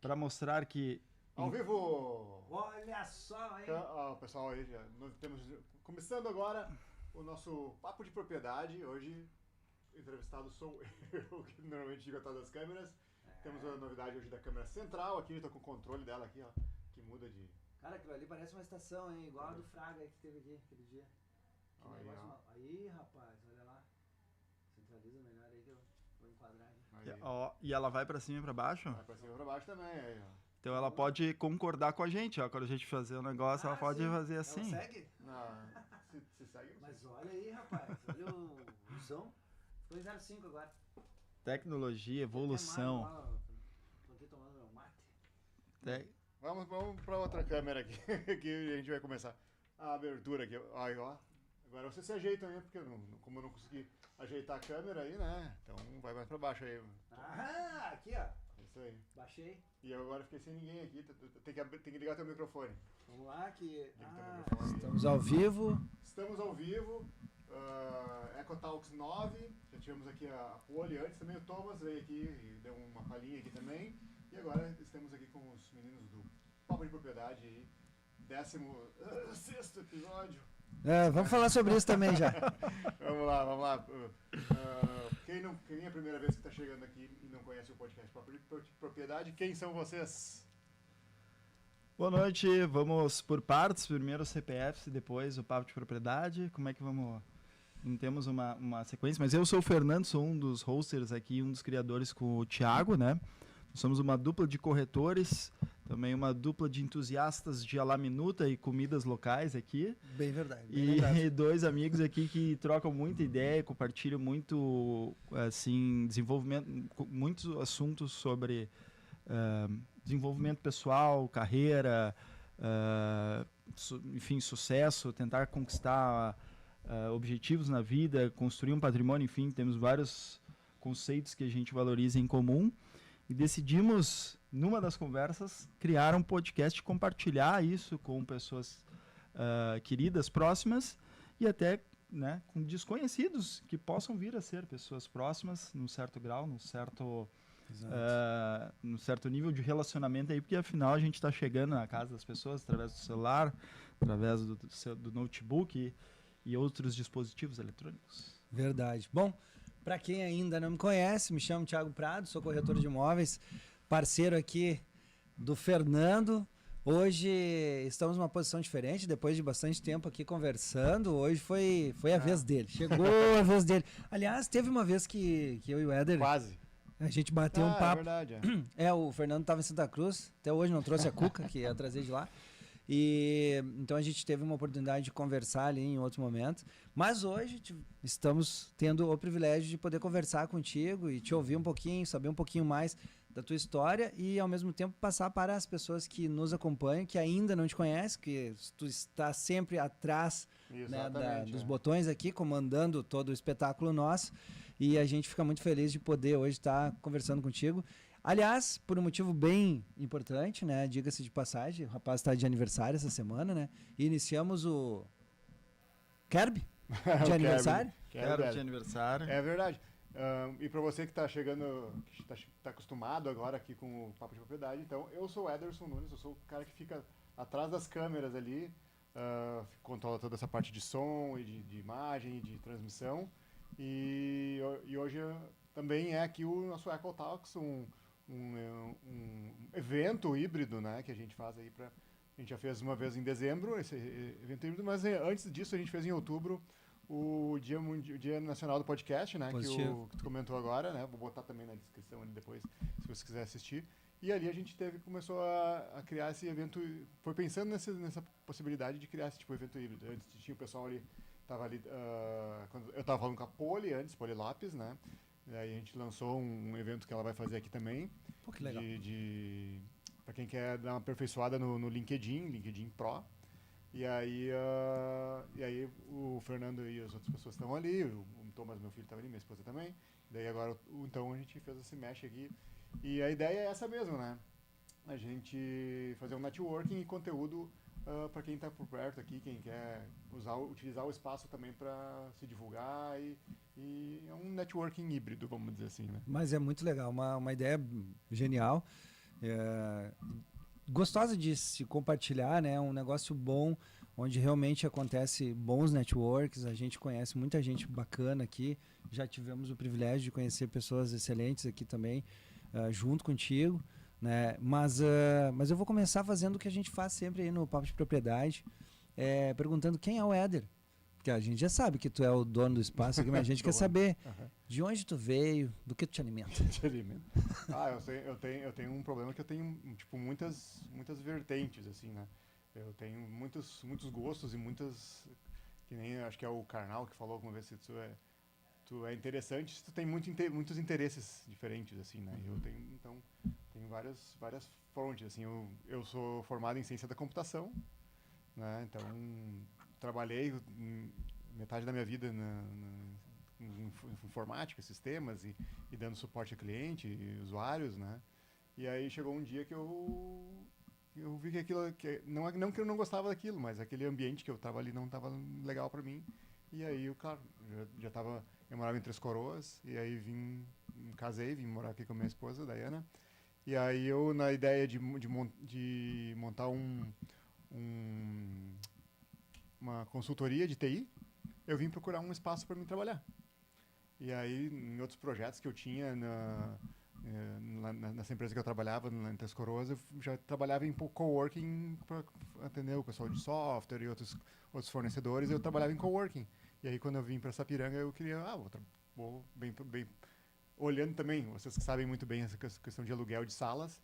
para mostrar que... Ao vivo! Olha só, hein? Pessoal, aí já temos começando agora o nosso Papo de Propriedade. Hoje, entrevistado sou eu, que normalmente digo atrás das câmeras. Temos a novidade hoje da câmera central aqui, estou com o controle dela aqui, ó, que muda de... Cara, aquilo ali parece uma estação, hein? Igual a do Fraga aí que teve aqui aquele dia. Que Aí, negócio ó. aí, rapaz, olha lá. Centraliza melhor aí que eu vou enquadrar aqui. Aí, E ela vai para cima e para baixo? vai pra cima e pra baixo também, aí, ó. Então ela pode concordar com a gente, ó. Quando a gente fazer o negócio, ela pode sim. fazer Ela assim. segue? Não, se segue, não Mas sei. olha aí, rapaz. Olha o som. Ficou em 0,5 agora. Tecnologia, Até evolução. mais lá, tô aqui tomando meu mate. Vamos para outra câmera aqui, que a gente vai começar a abertura aqui. Aí, ó. Agora você se ajeita aí, porque como eu não consegui ajeitar a câmera aí, né? Então vai mais para baixo aí. Ah, aqui ó. Isso aí. Baixei. E eu agora fiquei sem ninguém aqui, tem que ligar teu microfone. Vamos lá que... Liga teu microfone. Estamos ao vivo. Estamos ao vivo, EcoTalks 9, já tivemos aqui a Poli antes, também o Thomas veio aqui e deu uma palhinha aqui também. E agora estamos aqui com os meninos do Papo de Propriedade aí, 16º episódio. Vamos falar sobre isso também já. Vamos lá. Quem é a primeira vez que está chegando aqui e não conhece o podcast Papo de Propriedade, quem são vocês? Boa noite, vamos por partes. Primeiro os CPFs e depois o Papo de Propriedade. Como é que vamos... Não temos uma sequência, mas eu sou o Fernando, sou um dos hosters aqui, um dos criadores com o Thiago, né? Nós somos uma dupla de corretores, também uma dupla de entusiastas de alaminuta e comidas locais aqui. Bem verdade. E dois amigos aqui que trocam muita ideia, compartilham muito, assim, desenvolvimento, muitos assuntos sobre desenvolvimento pessoal, carreira, enfim, sucesso, tentar conquistar objetivos na vida, construir um patrimônio, enfim, temos vários conceitos que a gente valoriza em comum. E decidimos, numa das conversas, criar um podcast e compartilhar isso com pessoas queridas, próximas e até, né, com desconhecidos que possam vir a ser pessoas próximas, num certo grau, num certo nível de relacionamento aí, porque afinal a gente está chegando na casa das pessoas através do celular, através do notebook e outros dispositivos eletrônicos. Verdade. Bom, para quem ainda não me conhece, me chamo Thiago Prado, sou corretor de imóveis, parceiro aqui do Fernando. Hoje estamos numa posição diferente, depois de bastante tempo aqui conversando. Hoje foi a vez dele, chegou a vez dele. Aliás, teve uma vez que eu e o Éder... Quase. A gente bateu um papo. É verdade. O Fernando estava em Santa Cruz, até hoje não trouxe a Cuca, que ia trazer de lá. E então a gente teve uma oportunidade de conversar ali em outro momento, mas hoje estamos tendo o privilégio de poder conversar contigo e te ouvir um pouquinho, saber um pouquinho mais da tua história e ao mesmo tempo passar para as pessoas que nos acompanham, que ainda não te conhecem, que tu está sempre atrás, né, dos botões aqui, comandando todo o espetáculo nosso, e a gente fica muito feliz de poder hoje estar conversando contigo. Aliás, por um motivo bem importante, né? Diga-se de passagem, o rapaz está de aniversário essa semana, né? E iniciamos o Kerb de aniversário. Quero de aniversário. É verdade. E para você que está chegando, que está acostumado agora aqui com o Papo de Propriedade, então eu sou o Ederson Nunes, eu sou o cara que fica atrás das câmeras ali, controla toda essa parte de som e de imagem e de transmissão. E hoje também é aqui o nosso EcoTalks, um evento híbrido, né, que a gente faz aí a gente já fez uma vez em dezembro esse evento híbrido, mas antes disso a gente fez em outubro o Dia Nacional do Podcast, né, que tu comentou agora, né, vou botar também na descrição ali depois, se você quiser assistir. E ali a gente começou a criar esse evento, foi pensando nessa possibilidade de criar esse tipo de evento híbrido. Antes tinha o pessoal ali, quando eu estava falando com a Poli antes, Poli Lopes, né. E aí a gente lançou um evento que ela vai fazer aqui também. Pô, que legal. Para quem quer dar uma aperfeiçoada no LinkedIn Pro. E aí o Fernando e as outras pessoas estão ali, o Thomas, meu filho, estava ali, minha esposa também. Daí agora, então a gente fez esse mesh aqui. E a ideia é essa mesmo, né? A gente fazer um networking e conteúdo para quem está por perto aqui, quem quer utilizar o espaço também para se divulgar e é um networking híbrido, vamos dizer assim, né? Mas é muito legal, uma ideia genial. gostosa de se compartilhar, né? Um negócio bom, onde realmente acontece bons networks, a gente conhece muita gente bacana aqui, já tivemos o privilégio de conhecer pessoas excelentes aqui também, junto contigo, né? Mas eu vou começar fazendo o que a gente faz sempre aí no Papo de Propriedade, perguntando quem é o Éder. Porque a gente já sabe que tu é o dono do espaço aqui, mas a gente quer saber de onde tu veio, do que tu te alimenta. Eu tenho um problema que eu tenho, tipo, muitas vertentes, assim, né? Eu tenho muitos gostos e muitas... Que nem, acho que é o Karnal que falou alguma vez que tu é interessante se tu tem muitos interesses diferentes, assim, né? Eu tenho várias fontes, assim. Eu sou formado em ciência da computação, né? Então, trabalhei metade da minha vida em informática, sistemas e dando suporte a cliente e usuários, né? E aí chegou um dia que eu vi que aquilo, não que eu não gostava daquilo, mas aquele ambiente que eu estava ali não estava legal para mim. E aí, claro, eu morava em Três Coroas, e aí me casei, vim morar aqui com a minha esposa, Dayana. E aí eu, na ideia de montar uma consultoria de TI, eu vim procurar um espaço para mim trabalhar. E aí, em outros projetos que eu tinha nessa empresa que eu trabalhava, em Três Coroas, eu já trabalhava em coworking para atender o pessoal de software e outros fornecedores, eu trabalhava em coworking. E aí, quando eu vim para Sapiranga, eu queria, vou bem olhando também, vocês que sabem muito bem essa questão de aluguel de salas,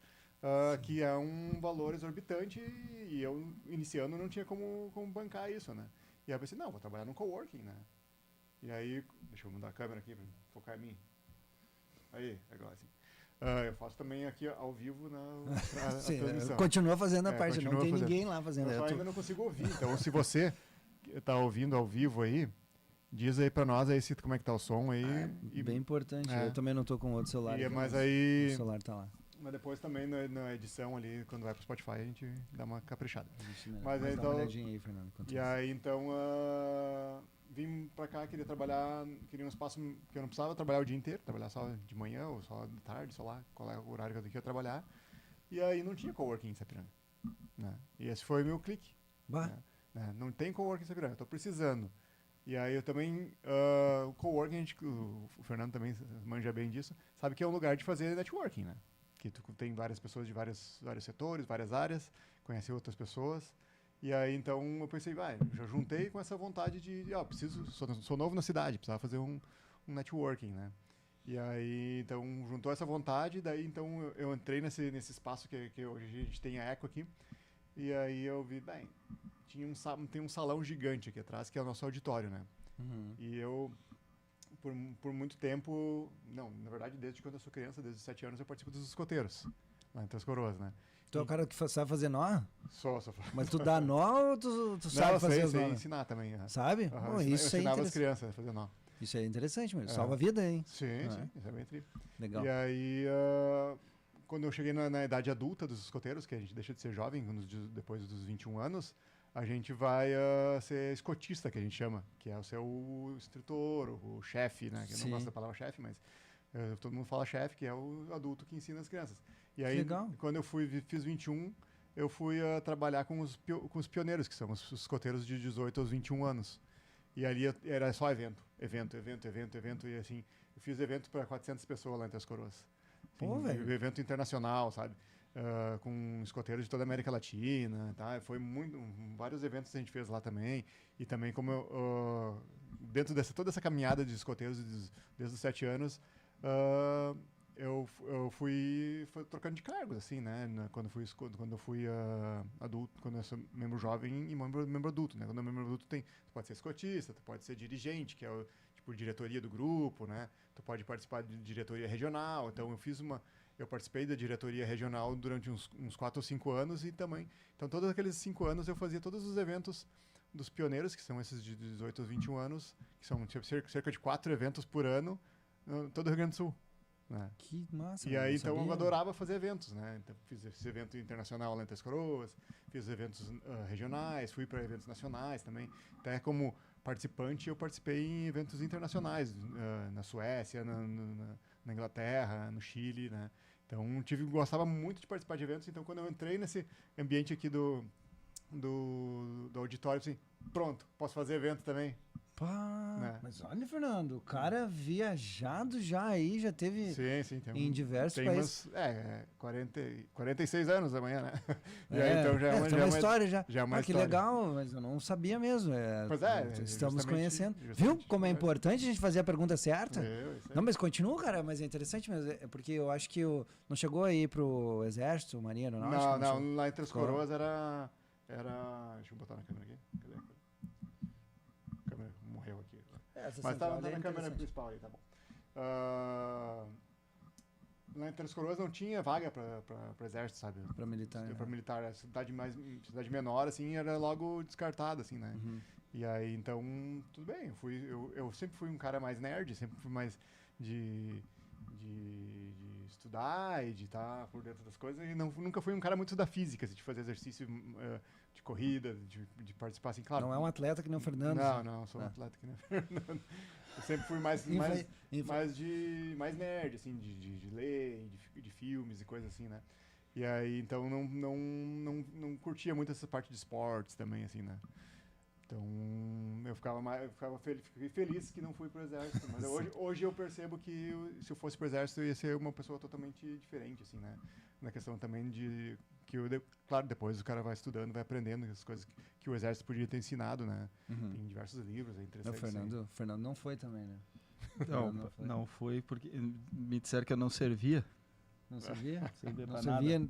que é um valor exorbitante e eu, iniciando, não tinha como bancar isso, né? E aí eu pensei, não, vou trabalhar no coworking, né? E aí, deixa eu mudar a câmera aqui para focar em mim. Aí, agora sim. Eu faço também aqui ao vivo na transmissão. Continua fazendo a parte, não tem ninguém lá fazendo. Eu ainda não consigo ouvir, então se você está ouvindo ao vivo aí, diz aí pra nós aí como é que tá o som aí. Bem importante, eu também não tô com outro celular aqui, mas aí... O celular tá lá. Mas depois também na edição ali, quando vai pro Spotify, a gente dá uma caprichada. Mas então, dá uma olhadinha aí, Fernando. E aí, então, vim pra cá, queria um espaço que eu não precisava trabalhar o dia inteiro, trabalhar só de manhã ou só de tarde, sei lá, qual é o horário que eu ia trabalhar. E aí não tinha coworking em Sapiranga, né? E esse foi o meu clique. Né? Não tem coworking em Sapiranga, eu tô precisando. E aí eu também, o coworking, o Fernando também manja bem disso, sabe que é um lugar de fazer networking, né? Que tu tem várias pessoas de vários setores, várias áreas, conhece outras pessoas. E aí, então, eu pensei, já juntei com essa vontade sou novo na cidade, precisava fazer um networking, né? E aí, então, juntou essa vontade, daí, então, eu entrei nesse espaço que hoje a gente tem a Eco aqui. E aí eu vi, tem um salão gigante aqui atrás, que é o nosso auditório, né? E eu... Por muito tempo, na verdade, desde quando eu sou criança, desde os 7 anos, eu participo dos escoteiros, lá em Três Coroas, né? Tu é o cara que sabe fazer nó? Sou. Mas tu dá nó ou tu sabe fazer nó? Sei ensinar também. Sabe? Eu ensinava as crianças a fazer nó. Isso é interessante, mas salva a vida, hein? Sim, isso é bem triste. Legal. E aí, quando eu cheguei na idade adulta dos escoteiros, que a gente deixa de ser jovem, depois dos 21 anos, a gente vai ser escotista, que a gente chama, que é o seu instrutor, o chefe, né? Que eu não gosto da palavra chefe, mas todo mundo fala chefe, que é o adulto que ensina as crianças. E aí, quando eu fiz 21, eu fui trabalhar com os pioneiros, que são os escoteiros de 18 aos 21 anos. E ali era só evento, e assim, eu fiz evento para 400 pessoas lá em Três Coroas. Pô, velho. Evento internacional, sabe? Com escoteiros de toda a América Latina, tá? Foi vários eventos que a gente fez lá também. E também como dentro toda essa caminhada de escoteiros desde os 7 anos, eu fui trocando de cargos, assim, né? Quando eu fui adulto, quando eu sou membro jovem e membro adulto, né? Quando é membro adulto tu pode ser escotista, tu pode ser dirigente, que é tipo diretoria do grupo, né? Tu pode participar de diretoria regional. Então eu participei da diretoria regional durante uns 4 ou 5 anos e também... Então, todos aqueles 5 anos eu fazia todos os eventos dos pioneiros, que são esses de 18 aos 21 anos, que são cerca de 4 eventos por ano, todo o Rio Grande do Sul. Né? Que massa. E aí, então, eu adorava fazer eventos, né? Então, fiz esse evento internacional lá em Três Coroas, fiz eventos regionais, fui para eventos nacionais também. Até como participante, eu participei em eventos internacionais, na Suécia, na Inglaterra, no Chile, né? Então, gostava muito de participar de eventos. Então, quando eu entrei nesse ambiente aqui do auditório, assim, pronto, posso fazer evento também. Pá, né? Mas olha, Fernando, o cara viajado já aí, já teve Sim, em diversos tem países. 46 anos amanhã, né? Então já tem uma história já. Já é uma que história. legal, mas eu não sabia mesmo. Pois estamos conhecendo. Justamente Viu como é importante a gente fazer a pergunta certa? Isso aí. Não, mas continua, cara, mas é interessante mesmo, porque eu acho que não chegou aí pro exército, marinha aeronáutica? Não, lá em Três Coroas era... Deixa eu botar na câmera aqui. Cadê a câmera? Morreu aqui. Mas tá na câmera principal aí, tá bom. Lá em Três Coroas não tinha vaga para exército, sabe? Para militar. Para militar. A cidade menor, assim, era logo descartada, assim, né? Uhum. E aí, então, tudo bem. Eu sempre fui um cara mais nerd, sempre fui mais de estudar e de estar por dentro das coisas. E nunca fui um cara muito da física, assim, de fazer exercício de corrida, de participar, assim, claro. Não é um atleta que nem o Fernando. Não, sou um atleta que nem o Fernando. Eu sempre fui mais nerd, assim, de ler, de filmes e coisas assim, né? E aí, então, não curtia muito essa parte de esportes também, assim, né? Então, fiquei feliz que não fui pro exército. Mas hoje eu percebo que se eu fosse pro exército, eu ia ser uma pessoa totalmente diferente, assim, né? Na questão também de... Claro, depois o cara vai estudando, vai aprendendo as coisas que o exército podia ter ensinado, né? Uhum. Tem diversos livros, é interessante. O Fernando não foi também, né? Não foi porque me disseram que eu não servia. Não servia? Não servia Não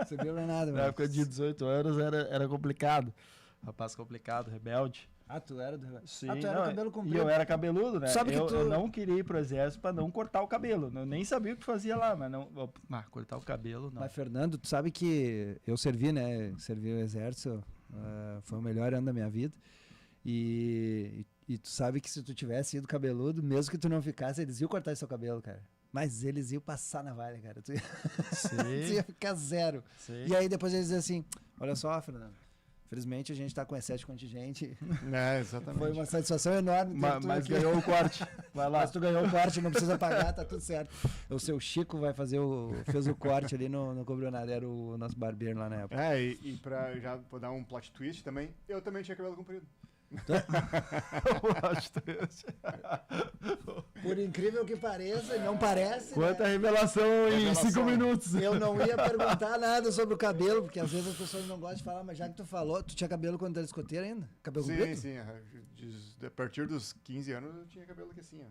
servia pra nada. Na época de 18 anos era complicado. Rapaz complicado, rebelde. Ah, tu era do... Sim, tu era cabelo comprido. E eu era cabeludo, né? Sabe eu não queria ir pro exército pra não cortar o cabelo. Eu nem sabia o que fazia lá, mas não... cortar o cabelo, não. Mas, Fernando, tu sabe que eu servi, né? Servi o exército. Foi o melhor ano da minha vida. E tu sabe que se tu tivesse ido cabeludo, mesmo que tu não ficasse, eles iam cortar seu cabelo, cara. Mas eles iam passar na valha, cara. Tu ia ficar zero. Sim. E aí depois eles diziam assim, olha só, Fernando, infelizmente a gente tá com excesso de contingente. Exatamente. Foi uma satisfação enorme. Mas ganhou o corte. Vai lá. Mas tu ganhou o corte, não precisa pagar, tá tudo certo. O seu Chico fez o corte ali, não cobrou nada, era o nosso barbeiro lá na época. E pra já vou dar um plot twist também, eu também tinha cabelo comprido. Por incrível que pareça, não parece. Quanta revelação em 5 minutos. Eu não ia perguntar nada sobre o cabelo, porque às vezes as pessoas não gostam de falar, mas já que tu falou, tu tinha cabelo quando era escoteiro ainda? Cabelo comprido? Sim. A partir dos 15 anos eu tinha cabelo aqui assim, ó.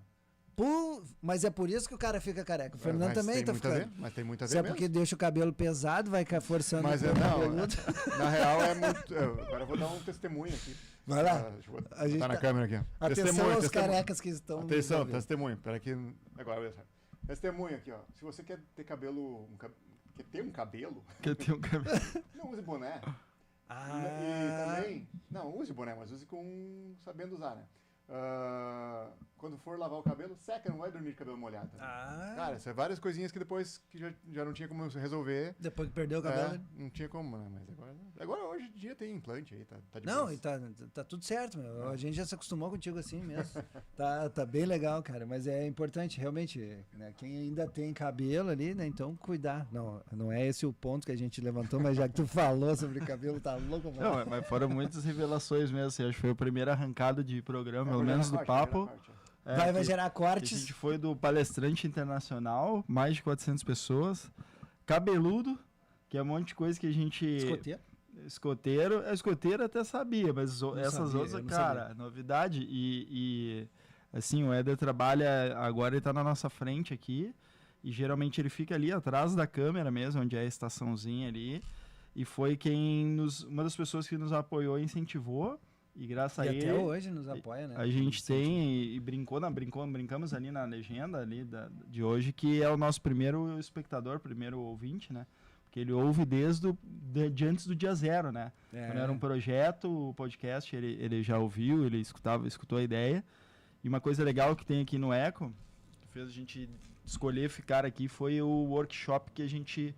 Mas é por isso que o cara fica careca. O Fernando também tá ficando. Mas tem muito a ver. Se é porque deixa o cabelo pesado, vai forçando o cabeludo. Na real é muito. Agora eu vou dar um testemunho aqui. Vai lá. Deixa eu botar na câmera aqui. Atenção aos carecas que estão. Atenção, testemunho. Pera que. Agora, testemunho aqui, ó. Se você quer ter cabelo. Quer ter um cabelo? Não use boné. E também. Não, use boné, mas use sabendo usar, né? Quando for lavar o cabelo, seca, não vai dormir de cabelo molhado. Cara, isso é várias coisinhas que depois que já não tinha como resolver. Depois que perdeu o cabelo. Não tinha como, né? Mas agora hoje em dia tem implante aí, tá de Não, boa. e tá tudo certo, meu. A gente já se acostumou contigo assim mesmo. Tá bem legal, cara. Mas é importante, realmente, né? Quem ainda tem cabelo ali, né? Então, cuidar. Não é esse o ponto que a gente levantou, mas já que tu falou sobre cabelo, tá louco, mano. Não, mas foram muitas revelações mesmo. Assim, acho que foi a primeira arrancada de programa, pelo menos do papo. Vai gerar cortes. A gente foi do palestrante internacional, mais de 400 pessoas. Cabeludo, que é um monte de coisa que a gente... Escoteiro. Escoteiro até sabia, mas essas outras, cara, novidade. E assim, o Éder trabalha, agora ele tá na nossa frente aqui, e geralmente ele fica ali atrás da câmera mesmo, onde é a estaçãozinha ali, e foi uma das pessoas que nos apoiou e incentivou. E graças a ele... até hoje nos apoia, né? A gente tem, e brincamos ali na legenda ali de hoje, que é o nosso primeiro espectador, primeiro ouvinte, né? Porque ele ouve desde antes do dia zero, né? Quando era um projeto, o podcast, ele já ouviu, ele escutou a ideia. E uma coisa legal que tem aqui no Eco, que fez a gente escolher ficar aqui, foi o workshop que a gente...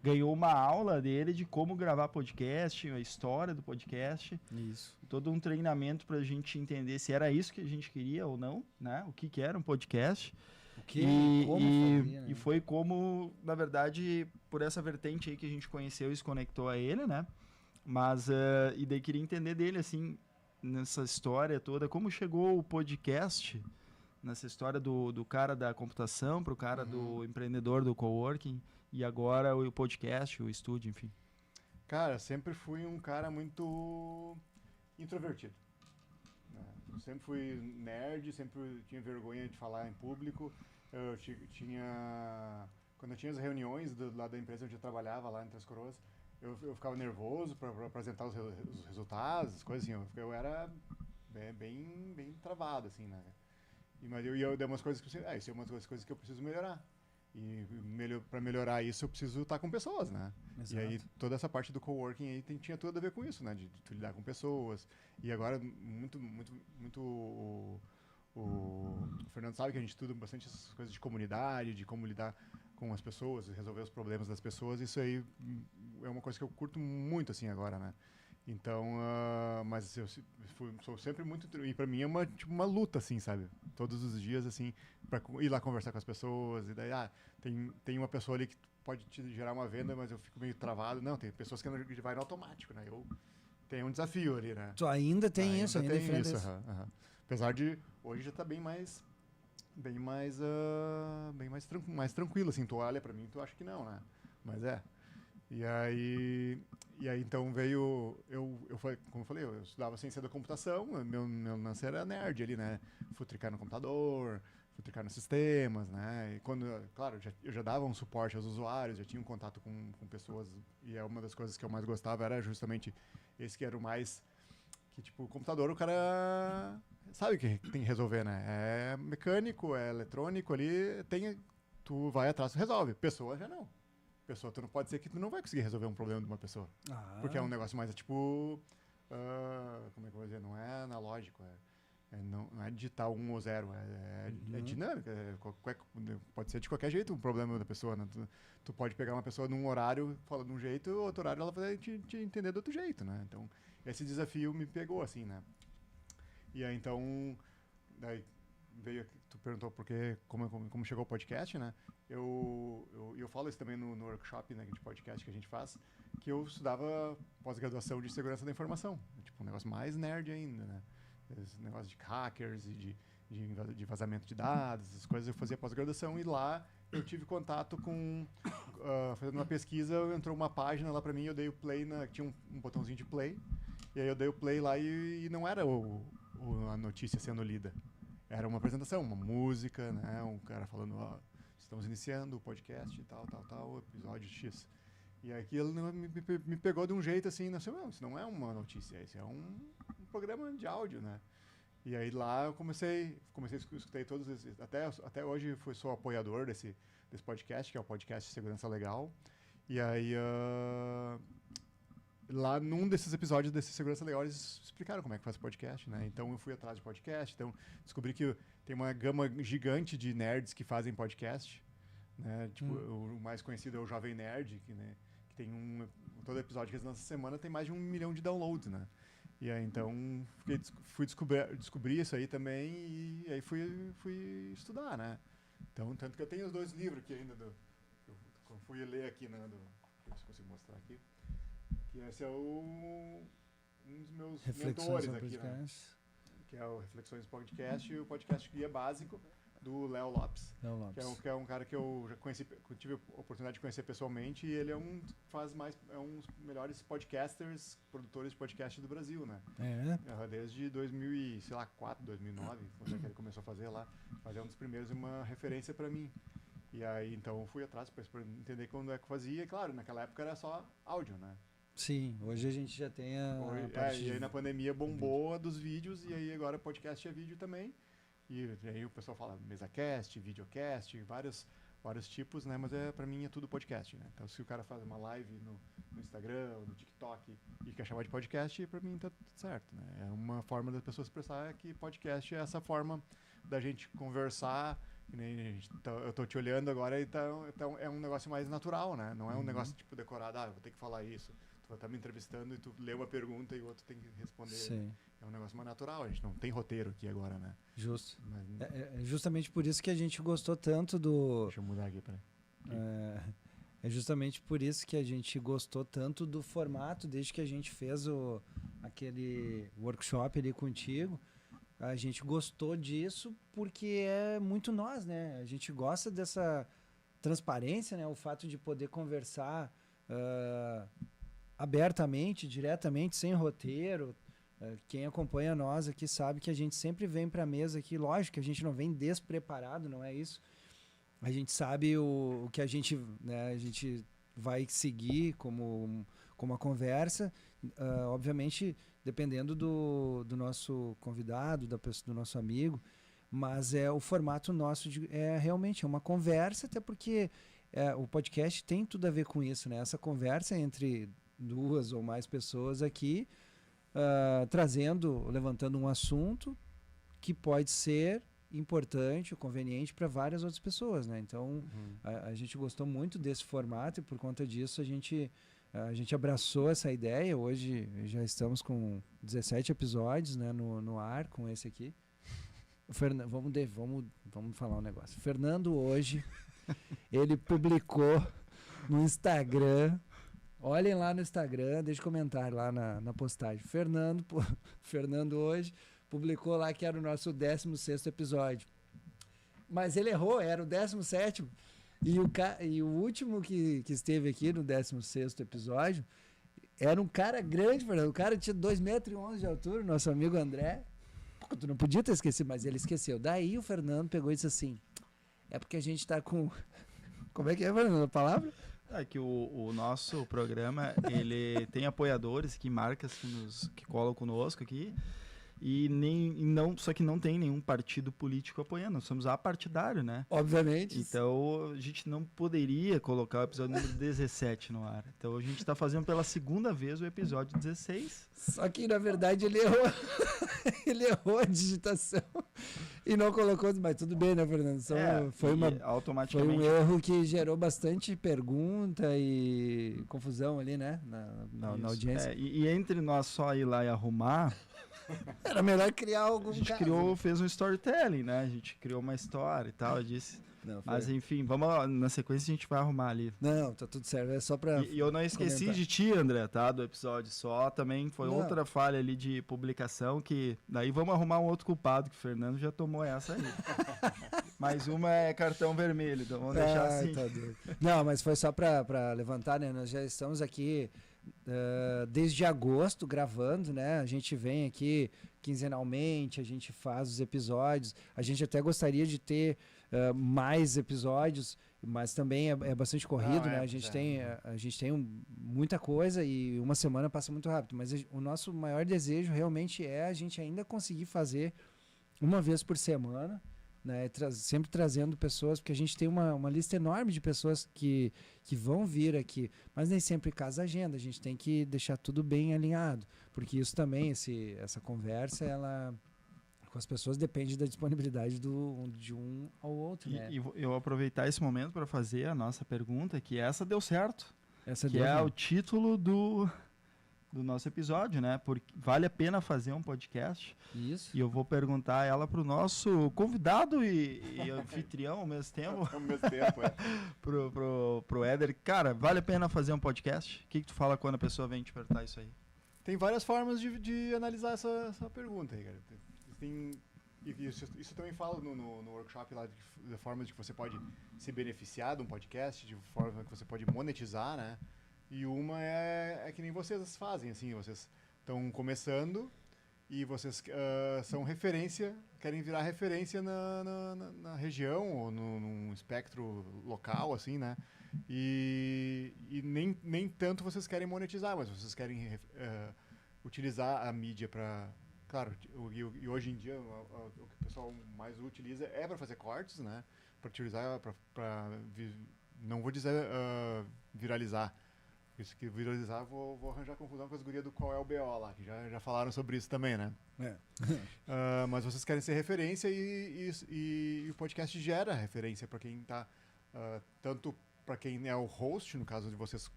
ganhou uma aula dele de como gravar podcast, a história do podcast. Isso. Todo um treinamento para a gente entender se era isso que a gente queria ou não, né? O que era um podcast. que como fazia, né? E foi como, na verdade, por essa vertente aí que a gente conheceu e se conectou a ele, né? Mas, e daí queria entender dele, assim, nessa história toda, como chegou o podcast, nessa história do cara da computação para o cara do empreendedor do coworking, e agora o podcast, o estúdio, enfim. Cara, sempre fui um cara muito introvertido. Eu sempre fui nerd, sempre tinha vergonha de falar em público. Eu tinha... Quando eu tinha as reuniões lá da empresa onde eu trabalhava, lá em Três Coroas, eu ficava nervoso para apresentar os resultados, as coisas assim. Eu era bem travado, assim, né? Mas eu dei umas coisas que isso é uma das coisas que eu preciso melhorar. E para melhorar isso, eu preciso estar com pessoas, né? Exato. E aí, toda essa parte do coworking aí tinha tudo a ver com isso, né? De lidar com pessoas. E agora, o Fernando sabe que a gente estuda bastante essas coisas de comunidade, de como lidar com as pessoas, resolver os problemas das pessoas. Isso aí é uma coisa que eu curto muito, assim, agora, né? Então, mas eu sou sempre muito... E pra mim é tipo uma luta, assim, sabe? Todos os dias, assim, pra ir lá conversar com as pessoas. E daí, tem uma pessoa ali que pode te gerar uma venda, mas eu fico meio travado. Não, tem pessoas que vai no automático, né? Eu tenho um desafio ali, né? Tu ainda tem isso, ainda enfrenta isso. Apesar de hoje já tá mais tranquilo, assim. Tu olha pra mim, tu acha que não, né? Mas é. E aí então veio, como eu falei, eu estudava ciência da computação, meu lance era nerd ali, né? Futricar no computador, futricar nos sistemas, né? E quando, claro, eu já dava um suporte aos usuários, já tinha um contato com pessoas, e é uma das coisas que eu mais gostava era justamente esse que era o mais, que tipo, o computador o cara sabe o que tem que resolver, né? É mecânico, é eletrônico ali, tu vai atrás, tu resolve. Pessoa já não. Pessoa, tu não pode ser que tu não vai conseguir resolver um problema de uma pessoa. Porque é um negócio mais, tipo... como é que eu vou dizer? Não é analógico. Não é digital 1 ou 0. É dinâmico. Pode ser de qualquer jeito um problema da pessoa. Né? Tu pode pegar uma pessoa num horário, fala de um jeito, outro horário ela vai te entender do outro jeito, né? Então, esse desafio me pegou, assim, né? E aí, então... Daí veio... Tu perguntou como chegou o podcast, né? Eu falo isso também no workshop, né, de podcast que a gente faz, que eu estudava pós-graduação de segurança da informação. Tipo, um negócio mais nerd ainda, né? Esse negócio de hackers e de vazamento de dados, essas coisas eu fazia pós-graduação, e lá eu tive contato com... fazendo uma pesquisa, entrou uma página lá pra mim, eu dei o play, tinha um botãozinho de play, e aí eu dei o play lá e não era a notícia sendo lida. Era uma apresentação, uma música, né? Um cara falando, estamos iniciando o podcast, tal, episódio X. E aquilo me pegou de um jeito assim, não sei, isso não é uma notícia, isso é um programa de áudio, né? E aí lá eu comecei a escutar todos esses, até hoje sou apoiador desse podcast, que é o podcast Segurança Legal. E aí lá num desses episódios desse Segurança Legal eles explicaram como é que faz podcast, né? Então eu fui atrás de podcast, então descobri que tem uma gama gigante de nerds que fazem podcast, né? Tipo, o mais conhecido é o Jovem Nerd, que tem todo episódio que eles lançam essa semana tem mais de 1 milhão de downloads, né? E aí então fui descobrir isso aí também, e aí fui estudar, né? Então, tanto que eu tenho os 2 livros aqui ainda eu fui ler aqui, né? Deixa eu ver se consigo mostrar aqui. Que esse é um dos meus mentores aqui, né? Que é o Reflexões Podcast e o podcast Guia Básico do Léo Lopes. Que é um cara que eu já conheci, que eu tive a oportunidade de conhecer pessoalmente, e ele é um dos melhores podcasters, produtores de podcast do Brasil, né? Desde 2004, 2009, quando é que ele começou a fazer lá, mas é um dos primeiros e uma referência para mim. E aí, então, eu fui atrás para entender quando é que fazia, e claro, naquela época era só áudio, né? Sim, hoje a gente já tem e aí na pandemia bombou a dos vídeos, e aí agora podcast é vídeo também. E aí o pessoal fala mesacast, videocast, vários tipos, né? Mas pra mim é tudo podcast, né? Então se o cara faz uma live no Instagram ou no TikTok e quer chamar de podcast, pra mim tá tudo certo, né? É uma forma das pessoas expressar que podcast é essa forma da gente conversar. Que nem eu tô te olhando agora, então é um negócio mais natural, né? Não é um negócio tipo decorado, eu vou ter que falar isso. tu tá me entrevistando e tu lê uma pergunta e o outro tem que responder. Sim. É um negócio mais natural, a gente não tem roteiro aqui agora, né? Justo. Mas, É justamente por isso que a gente gostou tanto do... deixa eu mudar aqui, peraí. É justamente por isso que a gente gostou tanto do formato, desde que a gente fez aquele workshop ali contigo. A gente gostou disso porque é muito nós, né? A gente gosta dessa transparência, né? O fato de poder conversar abertamente, diretamente, sem roteiro. Quem acompanha nós aqui sabe que a gente sempre vem para a mesa aqui. Lógico que a gente não vem despreparado, não é isso. A gente sabe o que a gente vai seguir como uma conversa. Obviamente, dependendo do nosso convidado, do nosso amigo, mas o formato nosso realmente é uma conversa, até porque o podcast tem tudo a ver com isso, né? Essa conversa entre 2 ou mais pessoas aqui, levantando um assunto que pode ser importante ou conveniente para várias outras pessoas, né? Então, a gente gostou muito desse formato e por conta disso a gente abraçou essa ideia. Hoje já estamos com 17 episódios, né, no ar com esse aqui. Vamos falar um negócio. O Fernando hoje, ele publicou no Instagram, olhem lá no Instagram, deixe comentário lá na postagem. Fernando hoje publicou lá que era o nosso 16º episódio. Mas ele errou, era o 17º. E o último que esteve aqui no 16º episódio era um cara grande, Fernando. O cara tinha 2,11 metros de altura, nosso amigo André. Pô, tu não podia ter esquecido, mas ele esqueceu. Daí o Fernando pegou e disse assim, é porque a gente tá com... Como é que é, Fernando, a palavra? É que o nosso programa, ele tem apoiadores, marcas que colam conosco aqui. Só que não tem nenhum partido político apoiando, nós somos apartidário, né? Obviamente. Então a gente não poderia colocar o episódio número 17 no ar. Então a gente está fazendo pela segunda vez o episódio 16. Só que na verdade ele errou. Ele errou a digitação e não colocou, mas tudo bem, né, Fernando? Foi um erro que gerou bastante pergunta e confusão ali, né, na audiência. E entre nós só ir lá e arrumar, era melhor criar algum caso. A gente fez um storytelling, né? A gente criou uma história e tal, eu disse. Mas enfim, vamos lá, na sequência a gente vai arrumar ali. Não, tá tudo certo, é só pra... E eu não esqueci comentar de ti, André, tá? Do episódio só, também foi outra falha ali de publicação, que daí vamos arrumar um outro culpado, que o Fernando já tomou essa aí. Mais uma é cartão vermelho, então vamos deixar assim. Tá doido. Não, mas foi só pra levantar, né? Nós já estamos aqui desde agosto gravando, né? A gente vem aqui quinzenalmente, a gente faz os episódios, a gente até gostaria de ter mais episódios, mas também é bastante corrido, né? A gente tem muita coisa e uma semana passa muito rápido, mas o nosso maior desejo realmente é a gente ainda conseguir fazer uma vez por semana, né? Sempre trazendo pessoas, porque a gente tem uma lista enorme de pessoas que vão vir aqui, mas nem sempre casa a agenda, a gente tem que deixar tudo bem alinhado, porque isso também, essa conversa, ela com as pessoas depende da disponibilidade de um ao outro, né? E eu aproveitar esse momento para fazer a nossa pergunta, que essa deu certo, que é o título do nosso episódio, né? Porque vale a pena fazer um podcast. Isso. E eu vou perguntar ela pro nosso convidado e anfitrião ao mesmo tempo. Ao mesmo tempo, pro Éder. Cara, vale a pena fazer um podcast? O que tu fala quando a pessoa vem te perguntar isso aí? Tem várias formas de analisar essa pergunta aí, cara. Isso também fala no workshop lá de formas de que você pode se beneficiar de um podcast, de forma que você pode monetizar, né? E uma é que nem vocês fazem, assim, vocês estão começando e vocês são referência, querem virar referência na região ou num espectro local, assim, né? E nem tanto vocês querem monetizar, mas vocês querem utilizar a mídia para... Claro, e hoje em dia o que o pessoal mais utiliza é para fazer cortes, né? Para utilizar, não vou dizer viralizar. Isso que viralizar, vou arranjar confusão com as gurias do Qual é o BO lá, que já falaram sobre isso também, né? Mas vocês querem ser referência e o podcast gera referência para quem está... tanto para quem é o host, no caso de vocês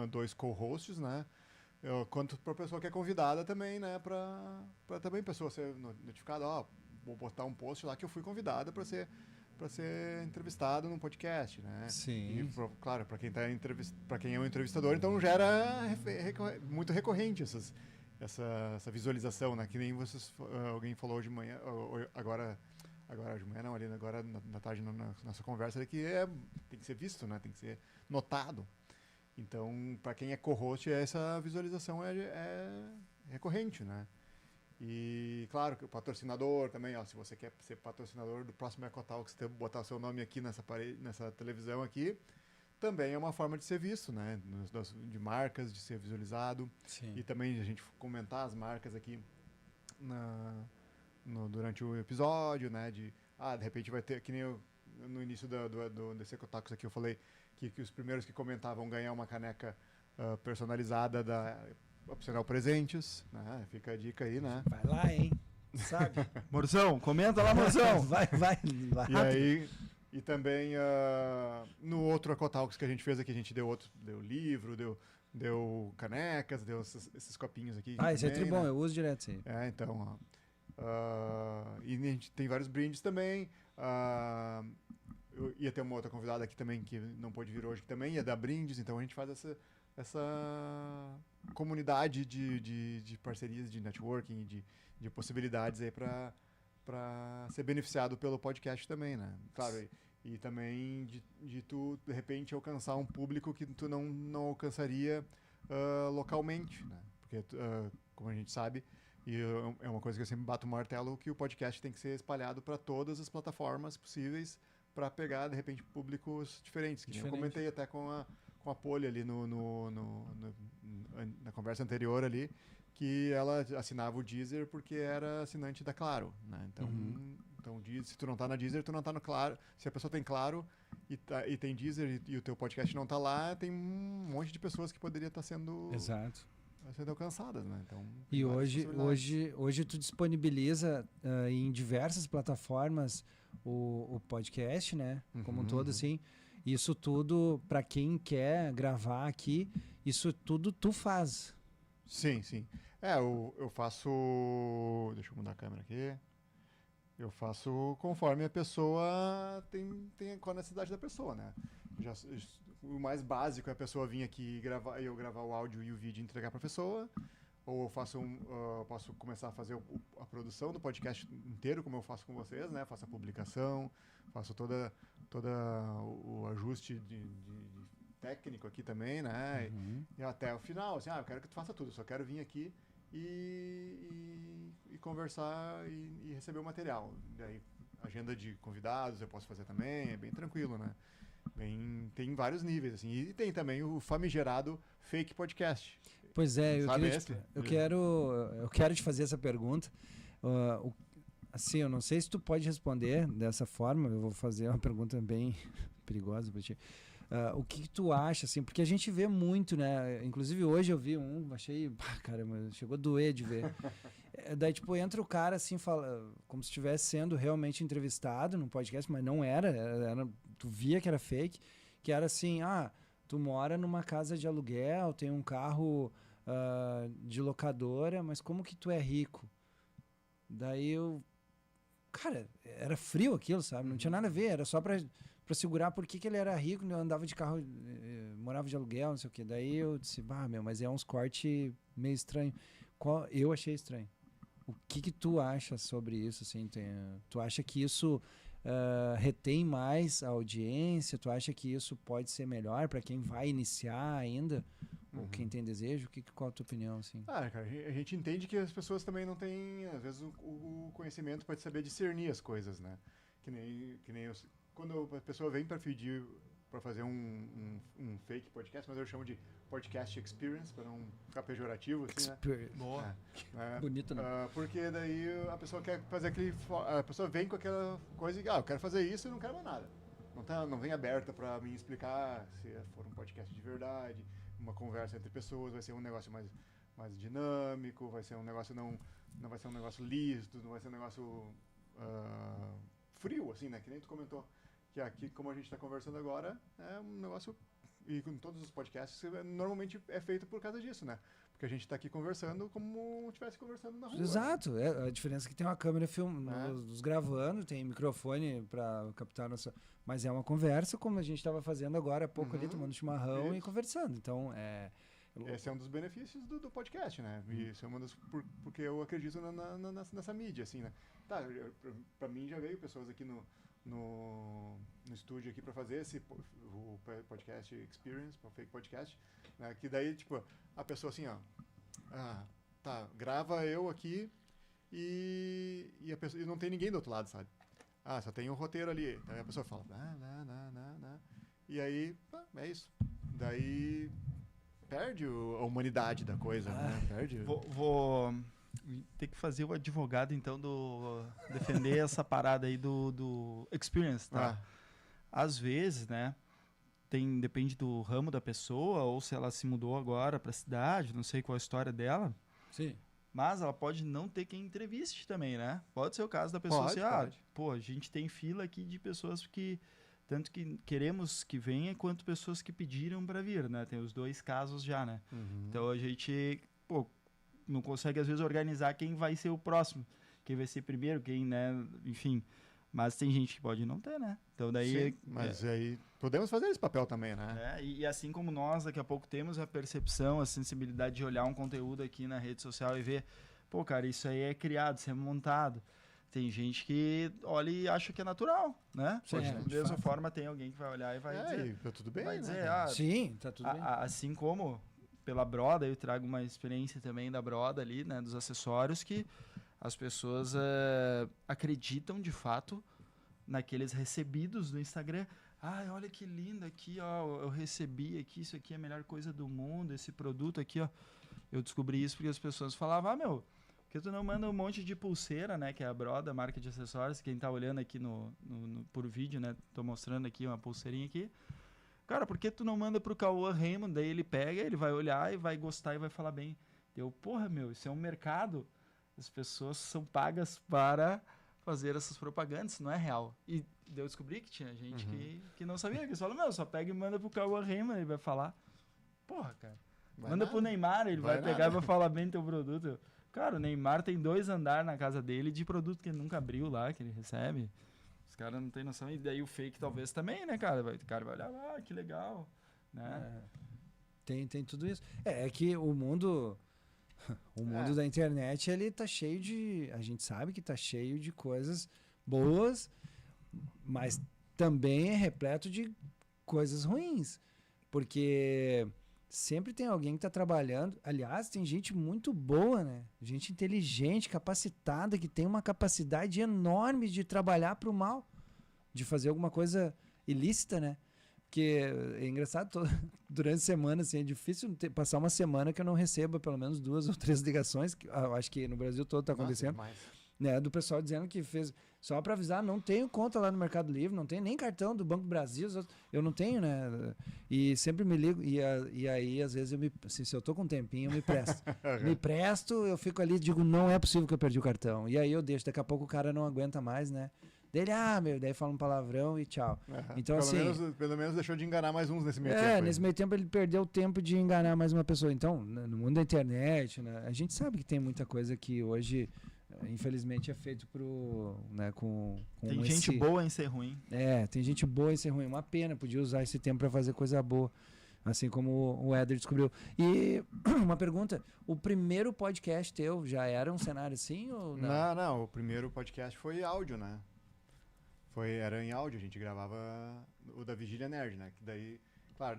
dois co-hosts, né? Quanto para a pessoa que é convidada também, né? Para também a pessoa ser notificada, vou botar um post lá que eu fui convidada para ser entrevistado num podcast, né? Sim. E, claro, para quem é um entrevistador, então já era muito recorrente essa visualização, né? Que nem alguém falou de manhã, agora de manhã não, ali agora na tarde na nossa conversa, que tem que ser visto, né? Tem que ser notado. Então, para quem é co-host, essa visualização é recorrente, né? E, claro, que o patrocinador também, se você quer ser patrocinador do próximo EcoTalks, botar seu nome aqui nessa televisão aqui, também é uma forma de ser visto, né? De marcas, de ser visualizado. Sim. E também a gente comentar as marcas aqui durante o episódio, né? De repente vai ter, que nem no início desse EcoTalks aqui eu falei que os primeiros que comentavam ganhar uma caneca personalizada da Opcional Presentes, né? Fica a dica aí, né? Vai lá, hein? Sabe? Morzão, comenta lá, Morzão. vai. E aí, e também no outro EcoTalks que a gente fez aqui, a gente deu livro, deu canecas, deu esses copinhos aqui. Esse é tribom, né? Eu uso direto isso aí. Então, e a gente tem vários brindes também. Eu ia ter uma outra convidada aqui também que não pôde vir hoje, que também ia dar brindes, então a gente faz essa comunidade de parcerias, de networking, de possibilidades aí para ser beneficiado pelo podcast também, né? Claro, e também de tu, de repente, alcançar um público que tu não alcançaria localmente, né? Porque, como a gente sabe, e é uma coisa que eu sempre bato o martelo, que o podcast tem que ser espalhado para todas as plataformas possíveis para pegar, de repente, públicos diferentes. Que eu comentei até com a Poli ali na conversa anterior ali, que ela assinava o Deezer porque era assinante da Claro, né? Então se tu não tá na Deezer, tu não tá no Claro. Se a pessoa tem Claro e tem Deezer e o teu podcast não tá lá, tem um monte de pessoas que poderia estar sendo alcançadas, né? Então, e hoje tu disponibiliza em diversas plataformas o podcast, né? Como um todo, assim. Isso tudo, para quem quer gravar aqui, isso tudo tu faz. Sim. Eu faço... Deixa eu mudar a câmera aqui. Eu faço conforme a pessoa tem qual a necessidade da pessoa, né? O mais básico é a pessoa vir aqui e eu gravar o áudio e o vídeo e entregar para a pessoa. Ou eu posso começar a fazer a produção do podcast inteiro, como eu faço com vocês, né? Faço a publicação, faço toda o ajuste de técnico aqui também, né? E até o final, assim, eu quero que tu faça tudo, só quero vir aqui e conversar e receber o material. Daí, agenda de convidados eu posso fazer também, é bem tranquilo, né? Tem vários níveis, assim. E tem também o famigerado fake podcast. Pois é, eu quero te fazer essa pergunta. Assim, eu não sei se tu pode responder dessa forma, eu vou fazer uma pergunta bem perigosa para ti. O que tu acha, assim, porque a gente vê muito, né? Inclusive hoje eu vi achei, caramba, chegou a doer de ver. Daí, tipo, entra o cara, assim, fala, como se estivesse sendo realmente entrevistado no podcast, mas não era, tu via que era fake, que era assim, tu mora numa casa de aluguel, tem um carro de locadora, mas como que tu é rico? Daí cara, era frio aquilo, sabe? Não tinha nada a ver, era só pra segurar por que ele era rico, andava de carro, morava de aluguel, não sei o quê. Daí eu disse, mas é uns cortes meio estranho. Eu achei estranho. O que tu acha sobre isso, assim? Tu acha que isso retém mais a audiência? Tu acha que isso pode ser melhor para quem vai iniciar ainda? Ou quem tem desejo? Qual a tua opinião, assim? Cara, a gente entende que as pessoas também não têm, às vezes, o conhecimento para saber discernir as coisas, né? Que nem eu, quando a pessoa vem para pedir para fazer um fake podcast, mas eu chamo de podcast experience, para não ficar pejorativo, assim, né? Boa. Bonito, né? Porque daí a pessoa quer fazer a pessoa vem com aquela coisa e, eu quero fazer isso e não quero mais nada. Não vem aberta para me explicar se for um podcast de verdade, uma conversa entre pessoas, vai ser um negócio mais dinâmico, vai ser um negócio não vai ser um negócio liso, não vai ser um negócio frio, assim, né? Que nem tu comentou. Que aqui, como a gente está conversando agora, é um negócio e com todos os podcasts, normalmente é feito por causa disso, né? Porque a gente está aqui conversando como se estivesse conversando na rua. Exato. A diferença é que tem uma câmera nos gravando, tem microfone para captar nossa... Mas é uma conversa, como a gente estava fazendo agora há pouco ali, tomando chimarrão e conversando. Então, esse é um dos benefícios do podcast, né? E isso é uma das... Porque eu acredito nessa mídia, assim, né? Tá, pra mim já veio pessoas aqui no estúdio aqui para fazer o podcast experience, o fake podcast, né? Que daí, tipo, a pessoa assim, ó... tá, grava eu aqui e a pessoa, e não tem ninguém do outro lado, sabe? Só tem um roteiro ali. Aí a pessoa fala... E aí, é isso. Daí... Perde a humanidade da coisa, né? Perde. Vou ter que fazer o advogado, então, defender essa parada aí do experience, tá? Às vezes, né? Depende do ramo da pessoa, ou se ela se mudou agora pra cidade, não sei qual a história dela. Sim. Mas ela pode não ter quem entreviste também, né? Pode ser o caso da pessoa pode. Pô, a gente tem fila aqui de pessoas que... Tanto que queremos que venha, quanto pessoas que pediram para vir, né? Tem os dois casos já, né? Então a gente, não consegue às vezes organizar quem vai ser o próximo, quem vai ser primeiro, quem, né? Enfim, mas tem gente que pode não ter, né? Então daí... Sim, mas aí podemos fazer esse papel também, né? E assim como nós, daqui a pouco temos a percepção, a sensibilidade de olhar um conteúdo aqui na rede social e ver, pô, cara, isso aí é criado, isso é montado. Tem gente que olha e acha que é natural, né? Sim, da mesma forma, tem alguém que vai olhar e vai dizer... E tudo bem, vai né? dizer, sim, tá tudo bem. Assim como pela Broda, eu trago uma experiência também da Broda ali, né? Dos acessórios, que as pessoas acreditam, de fato, naqueles recebidos do Instagram. Olha que lindo aqui, ó, eu recebi aqui, isso aqui é a melhor coisa do mundo, esse produto aqui, ó. Eu descobri isso porque as pessoas falavam, porque tu não manda um monte de pulseira, né? Que é a Broda, marca de acessórios. Quem tá olhando aqui por vídeo, né? Tô mostrando aqui uma pulseirinha aqui. Cara, por que tu não manda pro Cauã Raymond? Daí ele pega, ele vai olhar e vai gostar e vai falar bem. Isso é um mercado. As pessoas são pagas para fazer essas propagandas, isso não é real. E eu descobri que tinha gente que não sabia. Que eles falam, só pega e manda pro Cauã Raymond, ele vai falar. Porra, cara. Manda pro Neymar, ele vai pegar e vai falar bem teu produto. Cara, o Neymar tem 2 andares na casa dele de produto que ele nunca abriu lá, que ele recebe. Os caras não têm noção. E daí o fake talvez também, né, cara? O cara vai olhar, que legal. Né? Tem tudo isso. É que o mundo da internet, ele tá cheio de... A gente sabe que tá cheio de coisas boas, mas também é repleto de coisas ruins. Porque... Sempre tem alguém que está trabalhando. Aliás, tem gente muito boa, né? Gente inteligente, capacitada, que tem uma capacidade enorme de trabalhar para o mal, de fazer alguma coisa ilícita, né? Porque é engraçado, durante a semana, assim, é difícil passar uma semana que eu não receba pelo menos 2 ou 3 ligações, que eu acho que no Brasil todo está acontecendo. Né, do pessoal dizendo que fez, só para avisar, não tenho conta lá no Mercado Livre, não tenho nem cartão do Banco do Brasil, eu não tenho, né? E sempre me ligo, e aí às vezes se eu tô com um tempinho, eu me presto. Me presto, eu fico ali e digo, não é possível que eu perdi o cartão. E aí eu deixo, daqui a pouco o cara não aguenta mais, né? Daí fala um palavrão e tchau. Então, pelo menos deixou de enganar mais uns nesse meio tempo. Nesse meio tempo ele perdeu o tempo de enganar mais uma pessoa. Então, no mundo da internet, né, a gente sabe que tem muita coisa que hoje... Infelizmente é feito com tem gente boa em ser ruim. Tem gente boa em ser ruim. Uma pena, podia usar esse tempo para fazer coisa boa. Assim como o Éder descobriu. E uma pergunta: o primeiro podcast teu já era um cenário assim? Ou não? Não. O primeiro podcast foi áudio, né? Era em áudio, a gente gravava o da Vigília Nerd, né? Que daí, claro,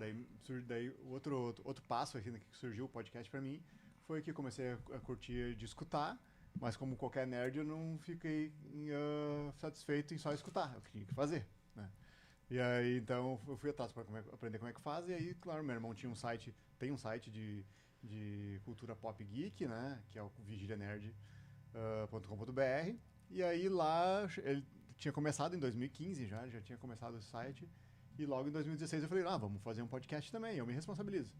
daí outro passo aqui, né, que surgiu o podcast para mim foi que eu comecei a curtir de escutar. Mas como qualquer nerd, eu não fiquei satisfeito em só escutar. Eu tinha que fazer, né? E aí, então, eu fui atrás para aprender como é que faz. E aí, claro, meu irmão tem um site de cultura pop geek, né? Que é o vigilianerd.com.br. E aí, lá, ele tinha começado em 2015 já tinha começado esse site. E logo em 2016 eu falei, vamos fazer um podcast também, eu me responsabilizo.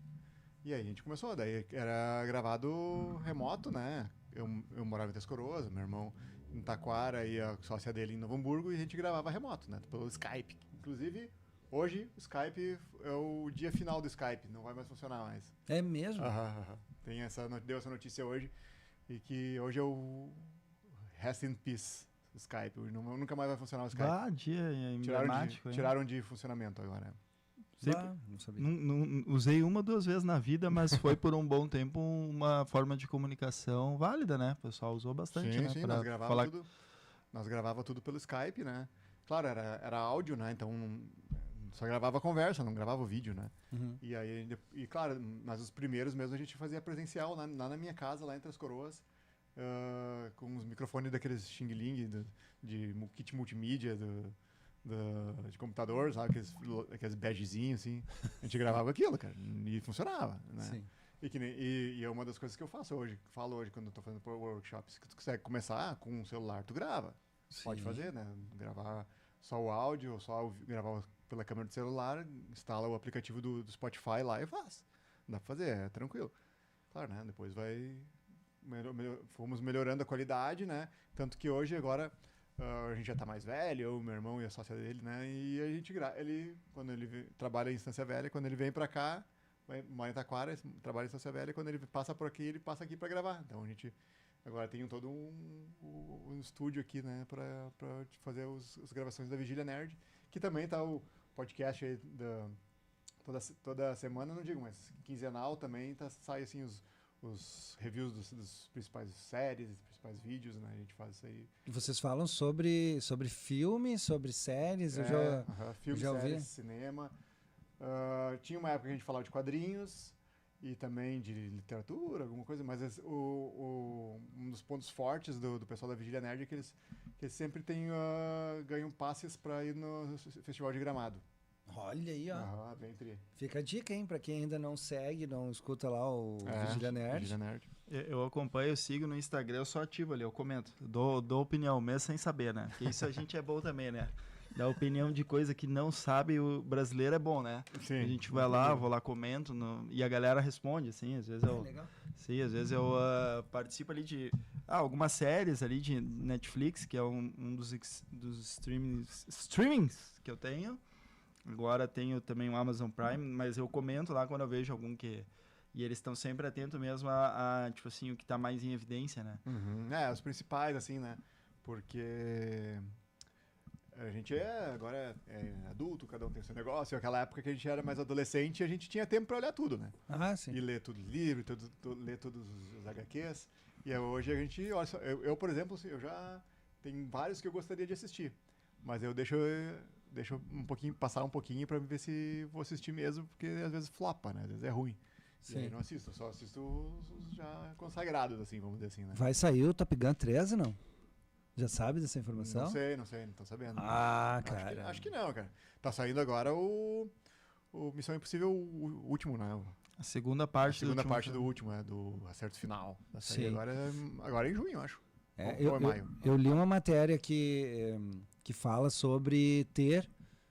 E aí a gente começou, daí era gravado remoto, né? Eu morava em Três Coroas, meu irmão em Taquara e a sócia dele em Novo Hamburgo, e a gente gravava remoto, né? Pelo Skype. Inclusive, Hoje, o Skype é o dia final do Skype, não vai mais funcionar mais. É mesmo? Tem deu essa notícia hoje, e que hoje é o rest in peace o Skype. Nunca mais vai funcionar o Skype. Dia emblemático. Tiraram de funcionamento agora. Não sabia. Usei 1 ou 2 vezes na vida, mas foi por um bom tempo uma forma de comunicação válida, né? O pessoal usou bastante, sim, né? Sim, nós gravava tudo pelo Skype, né? Claro, era áudio, né? Então só gravava a conversa, não gravava o vídeo, né? E aí, claro, mas os primeiros mesmo a gente fazia presencial lá na minha casa, lá entre as coroas, com os microfones daqueles Xing Ling, de kit multimídia, de computador, sabe? Aqueles badgezinhos, assim. A gente gravava aquilo, cara, e funcionava, né? Sim. E é uma das coisas que eu falo hoje quando eu tô fazendo workshops, que tu consegue começar com um celular, tu grava. Sim. Pode fazer, né? Gravar só o áudio, ou gravar pela câmera do celular, instala o aplicativo do Spotify lá e faz. Dá pra fazer, é tranquilo. Claro, né? Depois fomos melhorando a qualidade, né? Tanto que hoje, agora, a gente já tá mais velho, eu, meu irmão e a sócia dele, né? E a gente quando ele trabalha em Estância Velha, quando ele vem pra cá, mora em Taquara, trabalha em Estância Velha, quando ele passa por aqui, ele passa aqui pra gravar. Então a gente agora tem todo um estúdio aqui, né? Pra fazer as gravações da Vigília Nerd, que também tá o podcast aí toda semana, não digo, mas quinzenal também sai assim os reviews dos principais séries, dos principais vídeos, né? A gente faz isso aí. E vocês falam sobre filmes, sobre séries? Filmes, já ouvi. Séries, cinema. Tinha uma época que a gente falava de quadrinhos e também de literatura, alguma coisa, mas um dos pontos fortes do pessoal da Vigília Nerd é que eles sempre ganham passes para ir no Festival de Gramado. Olha aí, ó. Bem tri. Fica a dica, hein? Pra quem ainda não segue, não escuta lá o Vigília Nerd. Vigília Nerd. Eu acompanho, eu sigo no Instagram, eu sou ativo ali, eu comento. Dou opinião mesmo sem saber, né? Porque isso a gente é bom também, né? Dar opinião de coisa que não sabe, o brasileiro é bom, né? Sim. A gente vai lá, vou lá, comento, e a galera responde, assim, às vezes eu... legal. Sim, às vezes eu participo ali de algumas séries ali de Netflix, que é um dos streamings que eu tenho. Agora tenho também o Amazon Prime, mas eu comento lá quando eu vejo algum que... E eles estão sempre atentos mesmo a tipo assim, o que está mais em evidência, né? Os principais, assim, né? Porque a gente agora é adulto, cada um tem seu negócio. Aquela época que a gente era mais adolescente, a gente tinha tempo para olhar tudo, né? Sim. E ler tudo livro, ler todos os HQs. E hoje a gente... Olha só, eu, por exemplo, eu já... Tem vários que eu gostaria de assistir. Mas eu deixo passar um pouquinho para ver se vou assistir mesmo, porque às vezes flopa, né? Às vezes é ruim. Sim. E aí não assisto, só assisto os já consagrados, assim, vamos dizer assim, né? Vai sair o Top Gun 13, não? Já sabe dessa informação? Não sei, não tô sabendo. Cara. Acho que não, cara. Tá saindo agora o Missão Impossível, o último, né? A segunda parte do último, do Acerto Final. Vai sair agora é em junho, eu acho. Ou é maio. Eu li uma matéria que fala sobre ter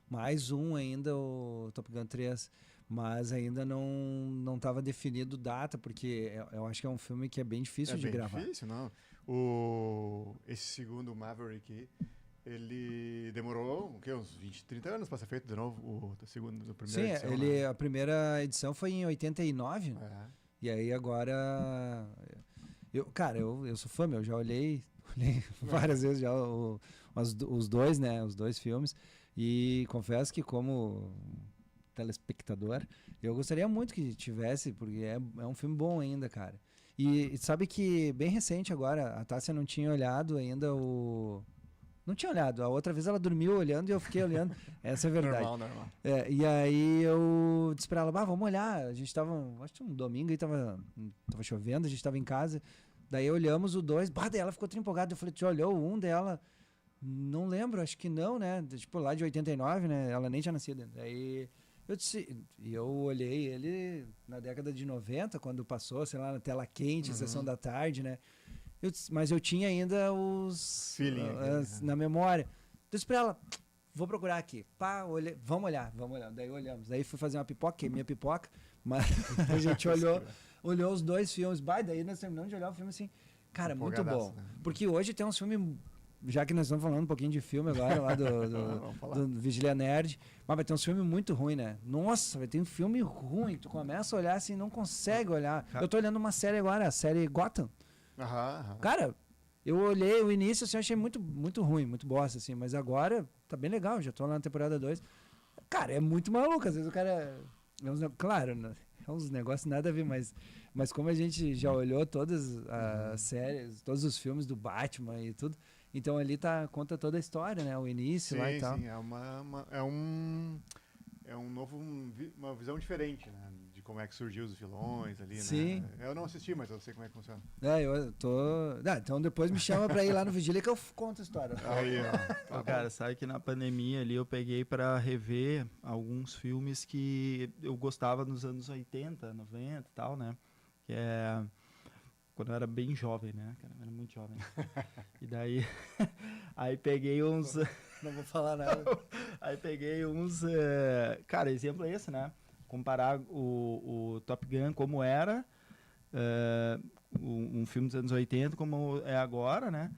mais um ainda, o Top Gun 3, mas ainda não estava definido data, porque eu acho que é um filme que é bem difícil de gravar. É bem difícil, não. Esse segundo Maverick, ele demorou uns 20, 30 anos para ser feito de novo, o primeiro edição. Sim, a primeira edição foi em 89, e aí agora... Eu sou fã, eu já olhei várias vezes já os dois, né, os dois filmes, e confesso que como telespectador, eu gostaria muito que tivesse, porque é um filme bom ainda, cara. E sabe que bem recente agora, a Tássia não tinha olhado ainda Não tinha olhado, a outra vez ela dormiu olhando e eu fiquei olhando, essa é a verdade. Normal. E aí eu disse pra ela, vamos olhar, a gente tava, acho que um domingo e tava chovendo, a gente tava em casa, daí olhamos o 2, daí ela ficou empolgada, eu falei, tu olhou o 1 dela? Não lembro, acho que não, né, tipo lá de 89, né, ela nem tinha nascido, daí eu disse, e eu olhei ele na década de 90, quando passou, sei lá, na tela quente, sessão da tarde, né, mas eu tinha ainda os na memória. Eu disse pra ela, vou procurar aqui. Vamos olhar. Daí olhamos. Daí fui fazer uma pipoca, queimei a pipoca, mas a gente olhou os dois filmes. Daí nós terminamos de olhar o filme assim, cara, muito bom. Né? Porque hoje tem uns filmes já que nós estamos falando um pouquinho de filme agora, lá do Vigília Nerd, mas vai ter uns filmes muito ruins, né? Nossa, vai ter um filme ruim. Tu começa a olhar assim, não consegue olhar. Eu tô olhando uma série agora, a série Gotham. Cara, eu olhei o início, assim, eu achei muito, muito ruim, muito bosta, assim, mas agora tá bem legal, já tô lá na temporada 2. Cara, é muito maluco, às vezes o cara... Claro, é uns negócios nada a ver, mas como a gente já olhou todas as séries, todos os filmes do Batman e tudo, então ali conta toda a história, né? O início lá e tal. Sim, é uma visão diferente, né? De como é que surgiu os vilões ali, sim. né? Eu não assisti, mas eu sei como é que funciona. Eu tô... então depois me chama pra ir lá no Vigília que eu conto a história. Aí, ó. Cara, sabe que na pandemia ali eu peguei pra rever alguns filmes que eu gostava nos anos 80, 90 e tal, né? Que é... Quando eu era bem jovem, né? Cara, eu era muito jovem. E daí... Aí peguei uns... Não vou falar nada. Aí peguei uns... Cara, exemplo é esse, né? Comparar o Top Gun como era, um filme dos anos 80 como é agora, né?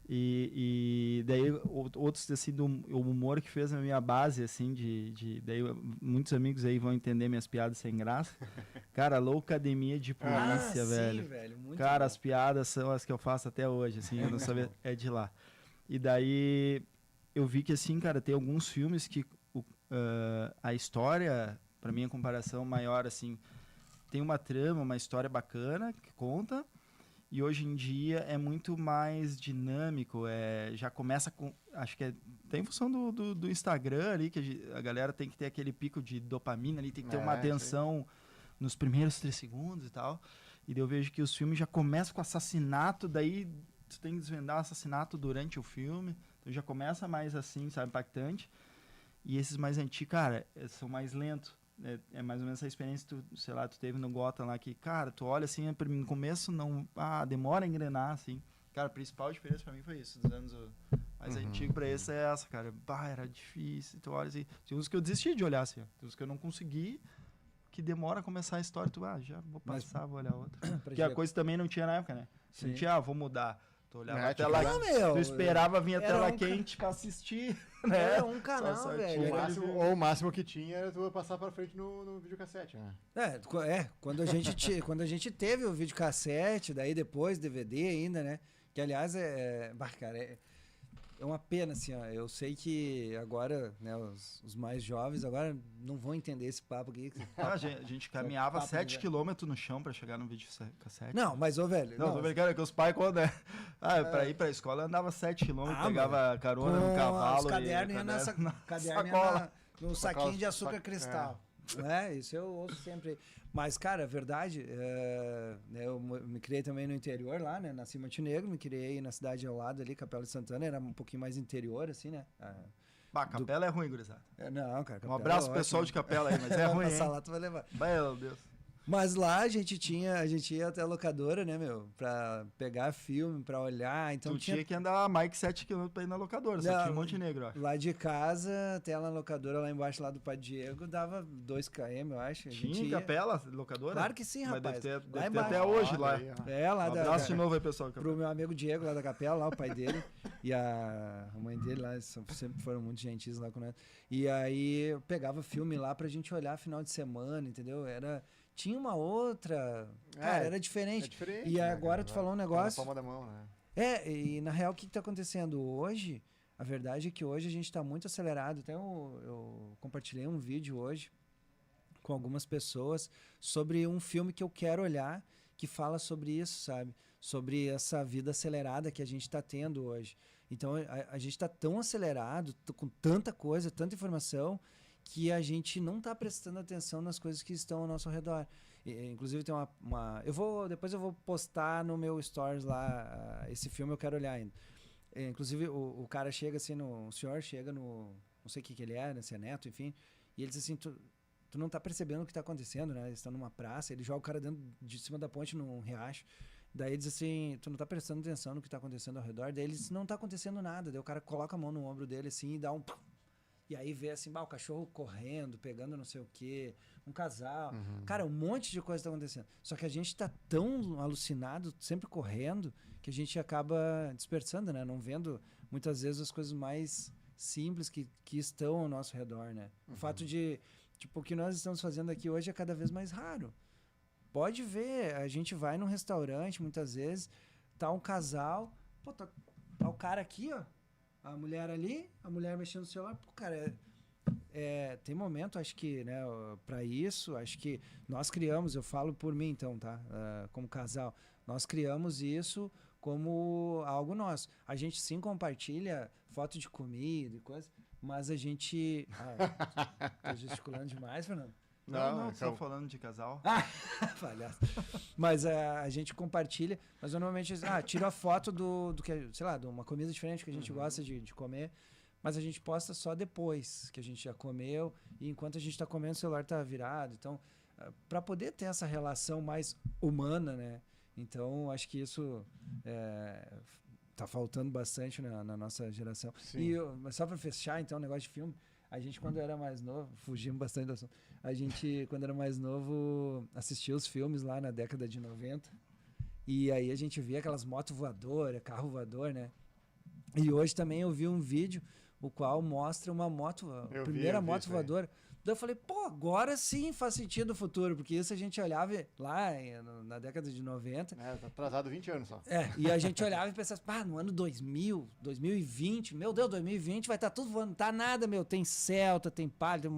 E daí outros, assim, o humor que fez a minha base, assim, daí muitos amigos aí vão entender minhas piadas sem graça. Cara, Loucademia de Polícia, velho. Sim, velho, muito cara, bom. As piadas são as que eu faço até hoje, assim, eu não sabia, é de lá. E daí eu vi que, assim, cara, tem alguns filmes que a história, pra mim, a comparação maior, assim, tem uma trama, uma história bacana que conta, e hoje em dia é muito mais dinâmico, já começa com, acho que tem função do Instagram ali, que a galera tem que ter aquele pico de dopamina ali, tem que ter uma atenção nos primeiros 3 segundos e tal, e daí eu vejo que os filmes já começam com assassinato, daí tu tem que desvendar o assassinato durante o filme, então já começa mais assim, sabe, impactante, e esses mais antigos, cara, são mais lentos. É mais ou menos essa experiência que tu teve no Gotham lá, que, cara, tu olha assim, no começo demora a engrenar, assim. Cara, a principal diferença pra mim foi isso, dos anos mais antigos pra esse é essa, cara. Era difícil, tu olha assim. Tem uns que eu desisti de olhar, assim, tem uns que eu não consegui, que demora a começar a história, já vou passar, vou olhar outra. Porque a coisa também não tinha na época, né? Não tinha, vou mudar. Tu olhava a tela tu esperava vir a tela quente pra assistir, né? Era um canal, velho. Ou o máximo que tinha era tu passar pra frente no videocassete, né? Quando a gente teve o videocassete, daí depois DVD ainda, né? Que, aliás, cara, é uma pena, assim, ó. Eu sei que agora, né, os mais jovens agora não vão entender esse papo aqui. A gente caminhava 7 km no chão pra chegar no videocassete. Não, mas, velho... Não, tô brincando, que os pais, quando... pra ir pra escola, andava 7 km, pegava carona no cavalo. Os cadernos no saquinho de açúcar cristal. Isso eu ouço sempre. Mas, cara, a verdade, eu me criei também no interior lá, né? Nasci em Montenegro, me criei na cidade ao lado ali, Capela de Santana, era um pouquinho mais interior, assim, né? Capela é ruim, gurizada. Não, cara, Capela um abraço pro pessoal de Capela aí, mas é ruim, hein? Lá, tu vai levar. Meu Deus. Mas lá a gente ia até a locadora, né, meu? Pra pegar filme, pra olhar. Então tinha que andar mais que 7 km pra ir na locadora, só tinha em Montenegro, eu acho. Lá de casa, até lá na locadora, lá embaixo, lá do Pai Diego, dava 2 km, eu acho. Tinha Capela, locadora? Claro que sim, rapaz. Deve ter até hoje lá. Lá um abraço de novo aí, pessoal. Pro meu amigo Diego, lá da Capela, lá, o pai dele, e a mãe dele lá, sempre foram muito gentis lá com nós. E aí eu pegava filme lá pra gente olhar final de semana, entendeu? Tinha uma outra... Cara, era diferente. É diferente. E agora tu falou um negócio... Na palma da mão, né? E na real, o que tá acontecendo hoje? A verdade é que hoje a gente tá muito acelerado. Até eu compartilhei um vídeo hoje com algumas pessoas sobre um filme que eu quero olhar, que fala sobre isso, sabe? Sobre essa vida acelerada que a gente tá tendo hoje. Então, a gente tá tão acelerado, com tanta coisa, tanta informação, que a gente não está prestando atenção nas coisas que estão ao nosso redor. Inclusive tem depois eu vou postar no meu stories lá, esse filme eu quero olhar ainda. Inclusive o cara chega assim, o senhor chega no, não sei o que ele é, né, se é neto, enfim, e ele diz assim, tu não tá percebendo o que tá acontecendo, né? Eles estão numa praça, ele joga o cara dentro de cima da ponte num riacho. Daí ele diz assim, tu não tá prestando atenção no que tá acontecendo ao redor. Daí ele diz, não tá acontecendo nada. Daí o cara coloca a mão no ombro dele assim e dá um... E aí vê assim, o cachorro correndo, pegando não sei o quê, um casal. Cara, um monte de coisa tá acontecendo. Só que a gente tá tão alucinado, sempre correndo, que a gente acaba dispersando, né? Não vendo muitas vezes as coisas mais simples que estão ao nosso redor, né? O fato de, tipo, o que nós estamos fazendo aqui hoje é cada vez mais raro. Pode ver, a gente vai num restaurante, muitas vezes, tá um casal, pô, tá o cara aqui, ó, a mulher ali, a mulher mexendo no celular, pô, cara, tem momento, acho que, né, para isso, acho que nós criamos, eu falo por mim então, tá? Como casal, nós criamos isso como algo nosso. A gente sim compartilha foto de comida e coisa, mas a gente... tô gesticulando demais, Fernando? Não, só falando de casal. Palhaço. Mas a gente compartilha, mas eu normalmente tiro a foto do que, sei lá, de uma comida diferente que a gente gosta de comer, mas a gente posta só depois que a gente já comeu e enquanto a gente está comendo o celular tá virado. Então, para poder ter essa relação mais humana, né? Então, acho que isso tá faltando bastante na nossa geração. Sim. Mas só para fechar, então, o negócio de filme, a gente, quando era mais novo, fugimos bastante do assunto, a gente, quando era mais novo, assistia os filmes lá na década de 90, e aí a gente via aquelas motos voadoras, carro voador, né? E hoje também eu vi um vídeo, o qual mostra uma moto, a primeira moto voadora. Daí eu falei, pô, agora sim faz sentido o futuro, porque isso a gente olhava lá na década de 90. Tá atrasado 20 anos só. E a gente olhava e pensava, no ano 2000, 2020, meu Deus, 2020 vai estar tudo voando. Tá nada, meu, tem Celta, tem Palio,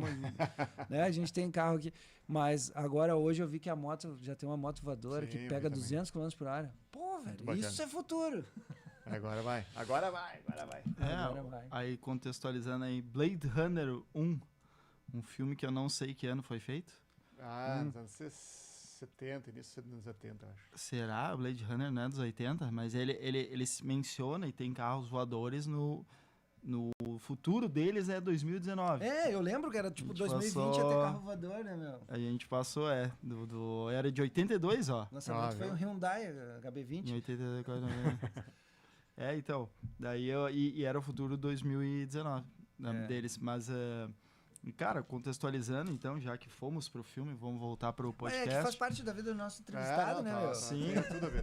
né? A gente tem carro aqui. Mas agora, hoje, eu vi que a moto, já tem uma moto voadora que pega 200 km por hora. Pô, velho, isso é futuro. Agora vai. Agora vai. Aí, contextualizando aí, Blade Runner 1. Um filme que eu não sei que ano foi feito. Nos anos 70, início dos anos 70, eu acho. Será? O Blade Runner não é dos 80? Mas ele se menciona e tem carros voadores no futuro deles é 2019. Eu lembro que era tipo 2020 ia ter carro voador, né, meu? A gente passou, era de 82, ó. Lançamento foi um Hyundai HB20. Em 82, então, daí e era o futuro 2019 deles, mas... Cara, contextualizando, então, já que fomos pro filme, vamos voltar pro podcast. Que faz parte da vida do nosso entrevistado, né, meu? Sim.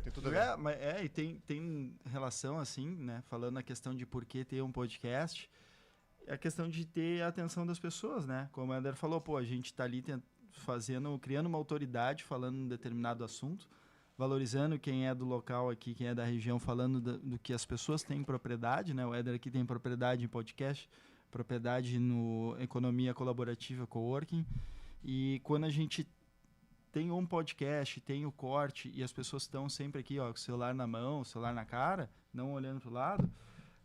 Tem tudo a ver. E tem relação, assim, né? Falando a questão de por que ter um podcast, é a questão de ter a atenção das pessoas, né? Como o Eder falou, a gente tá ali criando uma autoridade, falando um determinado assunto, valorizando quem é do local aqui, quem é da região, falando do que as pessoas têm propriedade, né? O Eder aqui tem propriedade em podcast, propriedade no Economia Colaborativa Coworking, e quando a gente tem um podcast, tem o corte, e as pessoas estão sempre aqui, ó, com o celular na mão, o celular na cara, não olhando pro lado,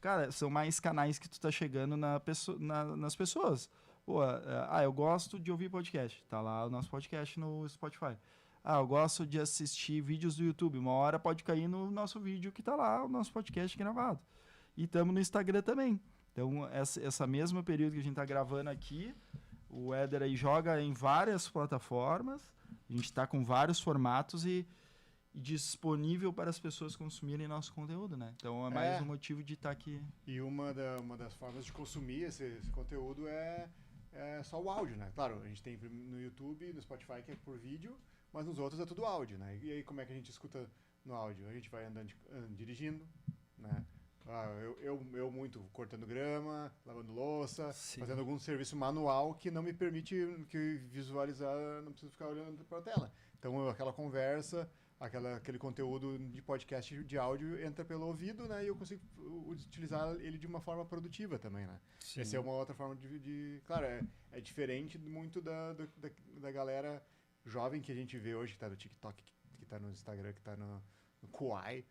cara, são mais canais que tu tá chegando nas pessoas. Eu gosto de ouvir podcast, tá lá o nosso podcast no Spotify. Eu gosto de assistir vídeos do YouTube, uma hora pode cair no nosso vídeo que tá lá, o nosso podcast gravado. E estamos no Instagram também. Então, essa mesma período que a gente está gravando aqui, o Éder aí joga em várias plataformas, a gente está com vários formatos e disponível para as pessoas consumirem nosso conteúdo, né? Então, é mais um motivo de estar aqui. E uma das formas de consumir esse conteúdo é só o áudio, né? Claro, a gente tem no YouTube, no Spotify, que é por vídeo, mas nos outros é tudo áudio, né? E aí, como é que a gente escuta no áudio? A gente vai dirigindo, né? Eu muito cortando grama, lavando louça, fazendo algum serviço manual que não me permite visualizar, não preciso ficar olhando para a tela. Então, aquela conversa, aquele conteúdo de podcast de áudio entra pelo ouvido, né? E eu consigo utilizar ele de uma forma produtiva também, né? Sim. Essa é uma outra forma claro, é diferente muito da galera jovem que a gente vê hoje, que está no TikTok, que está no Instagram, que está no Kuai.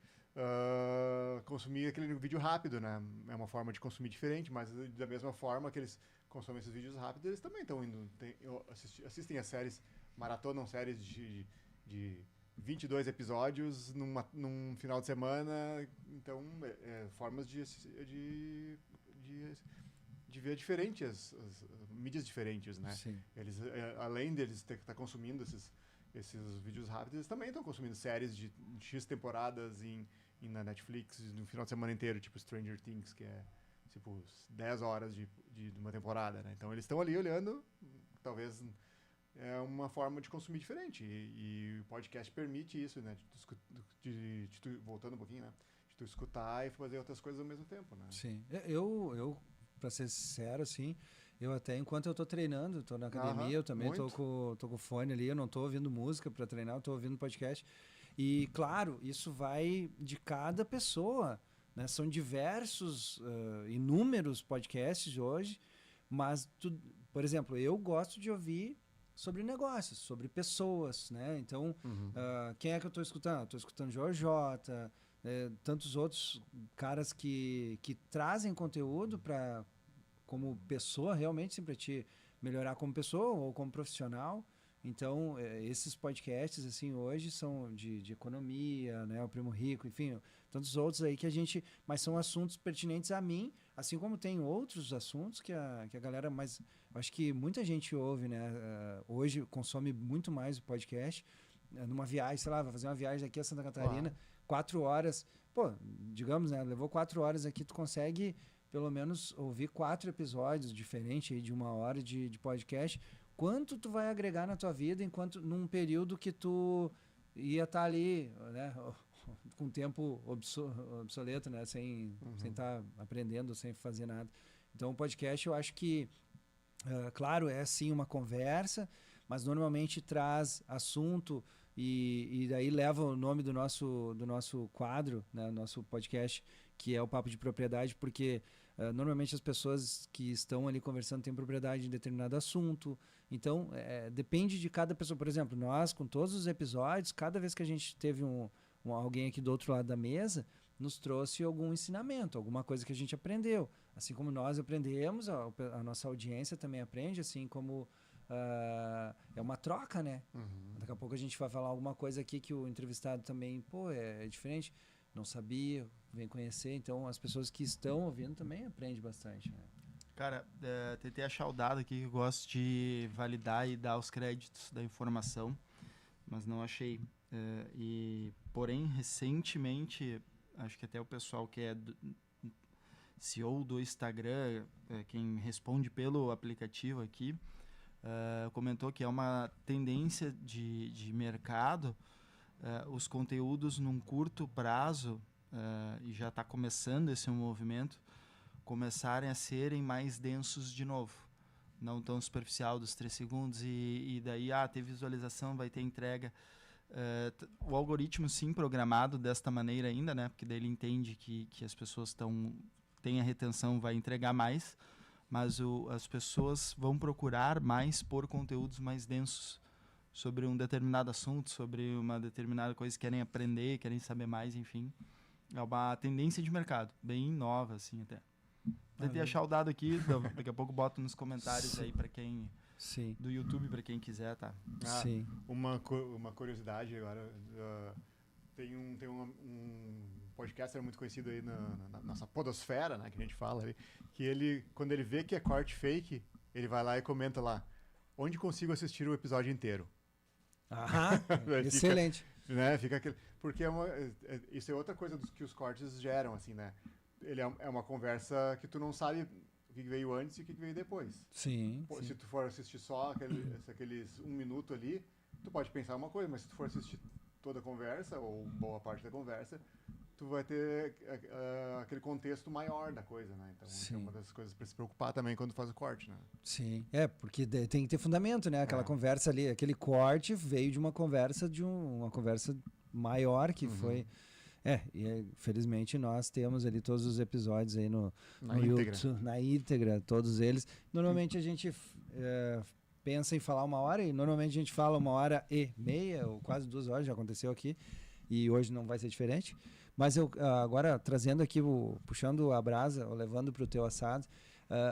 Consumir aquele vídeo rápido, né? É uma forma de consumir diferente, mas da mesma forma que eles consomem esses vídeos rápidos, eles também estão indo, assistem as séries, maratonam séries de 22 episódios num final de semana. Então, formas de ver diferentes, as mídias diferentes, né? Sim. Eles, além deles estar consumindo esses vídeos rápidos, eles também estão consumindo séries de X temporadas na Netflix no final de semana inteiro, tipo Stranger Things, que é tipo 10 horas de uma temporada, né? Então eles estão ali olhando, talvez é uma forma de consumir diferente, e o podcast permite isso, né? Voltando um pouquinho, né? De tu escutar e fazer outras coisas ao mesmo tempo, né? Sim. Eu para ser sincero, assim, eu até, enquanto eu tô treinando, tô na academia, eu também tô com o fone ali, eu não tô ouvindo música para treinar, eu tô ouvindo podcast. E, claro, isso vai de cada pessoa, né? São diversos, inúmeros podcasts hoje, mas, por exemplo, eu gosto de ouvir sobre negócios, sobre pessoas, né? Então, quem é que eu tô escutando? Tô escutando Jorge Jota, tantos outros caras que trazem conteúdo para, como pessoa, realmente sempre te melhorar como pessoa ou como profissional. Então, esses podcasts, assim, hoje são de economia, né? O Primo Rico, enfim, tantos outros aí que a gente... Mas são assuntos pertinentes a mim, assim como tem outros assuntos que a galera... Mas acho que muita gente ouve, né? Hoje consome muito mais o podcast. Numa viagem, sei lá, vai fazer uma viagem aqui a Santa Catarina, 4 horas. Pô, digamos, né? Levou 4 horas aqui, tu consegue pelo menos ouvir 4 episódios diferentes aí de 1 hora de podcast. Quanto tu vai agregar na tua vida enquanto num período que tu ia estar ali, né, com tempo obsoleto, né, sem estar aprendendo, sem fazer nada. Então o podcast eu acho que, claro, é sim uma conversa, mas normalmente traz assunto e daí leva o nome do nosso quadro, né, nosso podcast, que é o Papo de Propriedade, porque normalmente as pessoas que estão ali conversando têm propriedade em determinado assunto. Então, depende de cada pessoa. Por exemplo, nós, com todos os episódios, cada vez que a gente teve alguém aqui do outro lado da mesa, nos trouxe algum ensinamento, alguma coisa que a gente aprendeu. Assim como nós aprendemos, a nossa audiência também aprende, assim como é uma troca, né? Daqui a pouco a gente vai falar alguma coisa aqui que o entrevistado também, é diferente, não sabia, vem conhecer. Então, as pessoas que estão ouvindo também aprendem bastante, né? Cara, tentei achar o dado aqui que eu gosto de validar e dar os créditos da informação, mas não achei. Porém, recentemente, acho que até o pessoal que é CEO do Instagram, quem responde pelo aplicativo aqui, comentou que é uma tendência de mercado, os conteúdos num curto prazo, e já está começando esse movimento, começarem a serem mais densos de novo. Não tão superficial dos 3 segundos e daí, ter visualização, vai ter entrega. O algoritmo, sim, programado desta maneira ainda, né? Porque daí ele entende que as pessoas têm a retenção, vai entregar mais, mas as pessoas vão procurar mais por conteúdos mais densos sobre um determinado assunto, sobre uma determinada coisa, querem aprender, querem saber mais, enfim. É uma tendência de mercado, bem nova, assim, até. Tentei achar o dado aqui, daqui a pouco boto nos comentários aí para quem... Sim. Do YouTube, para quem quiser, tá? Sim. Uma curiosidade agora, tem um podcaster muito conhecido aí na nossa podosfera, né, que a gente fala aí, que ele, quando ele vê que é corte fake, ele vai lá e comenta lá, onde consigo assistir o episódio inteiro? Excelente. Né, fica aquele, porque isso é outra coisa que os cortes geram, assim, né? Ele é uma conversa que tu não sabe o que veio antes e o que veio depois. Sim. Se tu for assistir só aqueles 1 minuto ali, tu pode pensar uma coisa, mas se tu for assistir toda a conversa, ou boa parte da conversa, tu vai ter aquele contexto maior da coisa, né? Então, é uma das coisas para se preocupar também quando faz o corte, né? Sim, porque tem que ter fundamento, né? Aquela conversa ali, aquele corte veio de uma conversa maior que foi... E felizmente nós temos ali todos os episódios aí no YouTube, na íntegra, todos eles. Normalmente a gente pensa em falar 1 hora e normalmente a gente fala 1h30 ou quase 2 horas, já aconteceu aqui e hoje não vai ser diferente. Mas eu agora trazendo aqui, puxando a brasa, ou levando para o teu assado,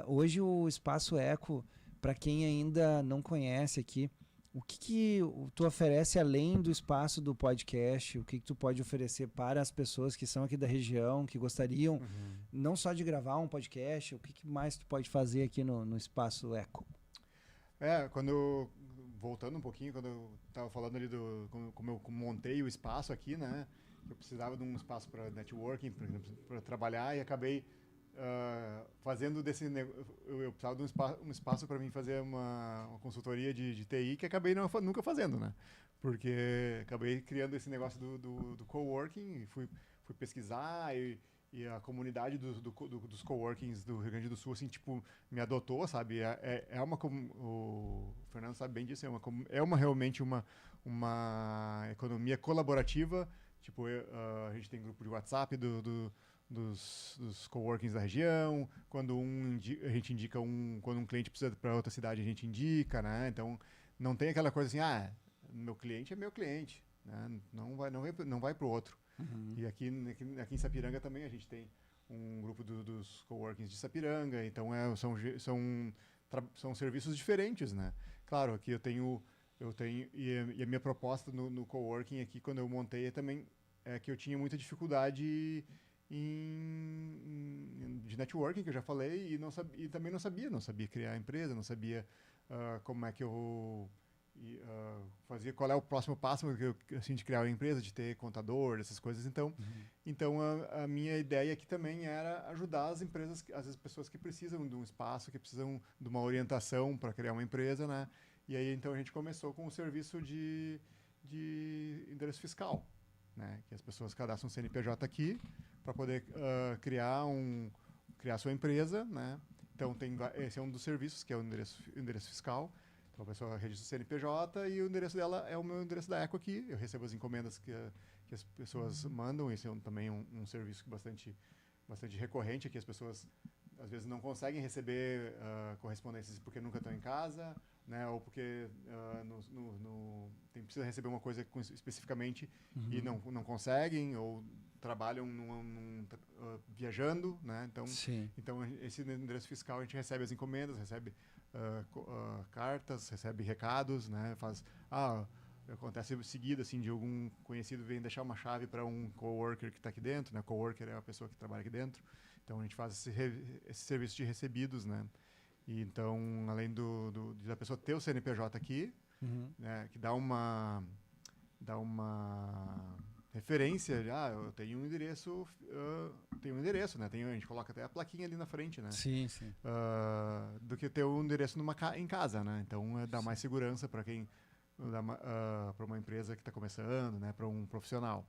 hoje o Espaço Eco, para quem ainda não conhece aqui, o que tu oferece além do espaço do podcast? O que tu pode oferecer para as pessoas que são aqui da região, que gostariam não só de gravar um podcast, o que mais tu pode fazer aqui no Espaço Eco? Voltando um pouquinho, quando eu estava falando ali como eu montei o espaço aqui, né? Eu precisava de um espaço para networking, para trabalhar, e acabei fazendo eu precisava de um espaço para mim fazer uma consultoria de TI que acabei nunca fazendo, né? Porque acabei criando esse negócio do coworking e fui fui pesquisar e a comunidade dos coworkings do Rio Grande do Sul, assim, tipo, me adotou, sabe? O Fernando sabe bem disso, realmente uma economia colaborativa. Tipo, a gente tem grupo de WhatsApp dos coworkings da região. Quando a gente indica quando um cliente precisa para outra cidade, a gente indica, né? Então, não tem aquela coisa assim, meu cliente é meu cliente, né? Não vai para o outro. Uhum. E aqui em Sapiranga também a gente tem um grupo dos coworkings de Sapiranga, então são serviços diferentes, né? Claro, aqui eu tenho e a minha proposta no coworking aqui, quando eu montei, também é que eu tinha muita dificuldade de networking, que eu já falei, e também não sabia criar empresa, não sabia como é que eu fazia, qual é o próximo passo assim, de criar uma empresa, de ter contador, essas coisas. Então a minha ideia aqui também era ajudar as empresas, as pessoas que precisam de um espaço, que precisam de uma orientação para criar uma empresa, né? E aí então a gente começou com o serviço de endereço fiscal, né? Que as pessoas cadastram um CNPJ aqui para poder criar sua empresa, né? Então esse é um dos serviços, que é o endereço fiscal. Então a pessoa registra o CNPJ e o endereço dela é o meu endereço da Eco aqui. Eu recebo as encomendas que as pessoas mandam. Esse é também um serviço bastante recorrente, que as pessoas às vezes não conseguem receber correspondências porque nunca estão em casa, né? Ou porque precisa receber uma coisa especificamente e não conseguem, ou trabalham viajando, né? Então esse endereço fiscal, a gente recebe as encomendas, recebe cartas, recebe recados, né? Acontece seguido, assim, de algum conhecido vem deixar uma chave para um coworker que está aqui dentro, né? Coworker é a pessoa que trabalha aqui dentro. Então a gente faz esse serviço de recebidos, né? E então, além da pessoa ter o CNPJ aqui, né? Que dá uma referência, eu tenho um endereço, né? A gente coloca até a plaquinha ali na frente, né? Sim, sim. Do que ter um endereço em casa, né? Então dá mais segurança para quem, para uma empresa que está começando, né? Para um profissional.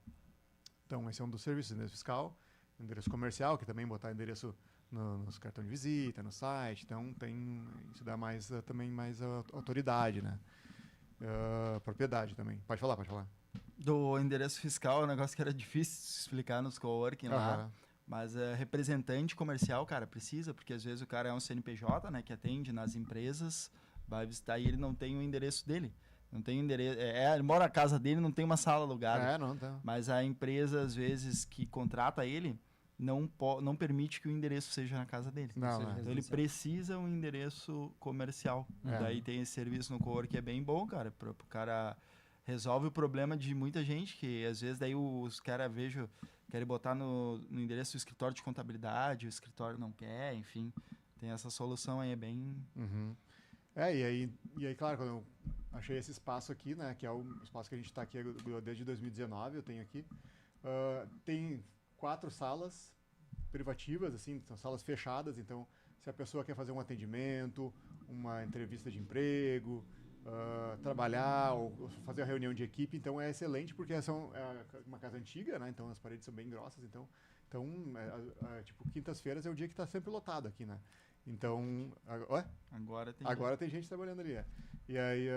Então esse é um dos serviços, endereço fiscal, endereço comercial, que também botar endereço nos cartões de visita, no site. Então isso dá também mais autoridade, né? Propriedade também. Pode falar. Do endereço fiscal, é um negócio que era difícil de explicar nos coworking lá, mas representante comercial, cara, precisa, porque às vezes o cara é um CNPJ, né, que atende nas empresas, vai visitar e ele não tem o endereço dele. Não tem endereço, ele mora na casa dele, não tem uma sala alugada. Não tá. Mas a empresa, às vezes, que contrata ele, não permite que o endereço seja na casa dele. Então ele precisa um endereço comercial. Daí tem esse serviço no coworking que é bem bom, cara, pro cara... Resolve o problema de muita gente, que às vezes daí os caras querem botar no endereço do escritório de contabilidade, o escritório não quer, enfim. Tem essa solução aí, é bem... E aí, claro, quando eu achei esse espaço aqui, né, que é o espaço que a gente está aqui desde 2019, eu tenho aqui, tem 4 salas privativas, assim, são salas fechadas, então se a pessoa quer fazer um atendimento, uma entrevista de emprego... trabalhar ou fazer a reunião de equipe, então é excelente, porque é uma casa antiga, né? Então as paredes são bem grossas, então tipo, quintas-feiras é o dia que está sempre lotado aqui, né? Então, agora tem gente trabalhando ali, E aí,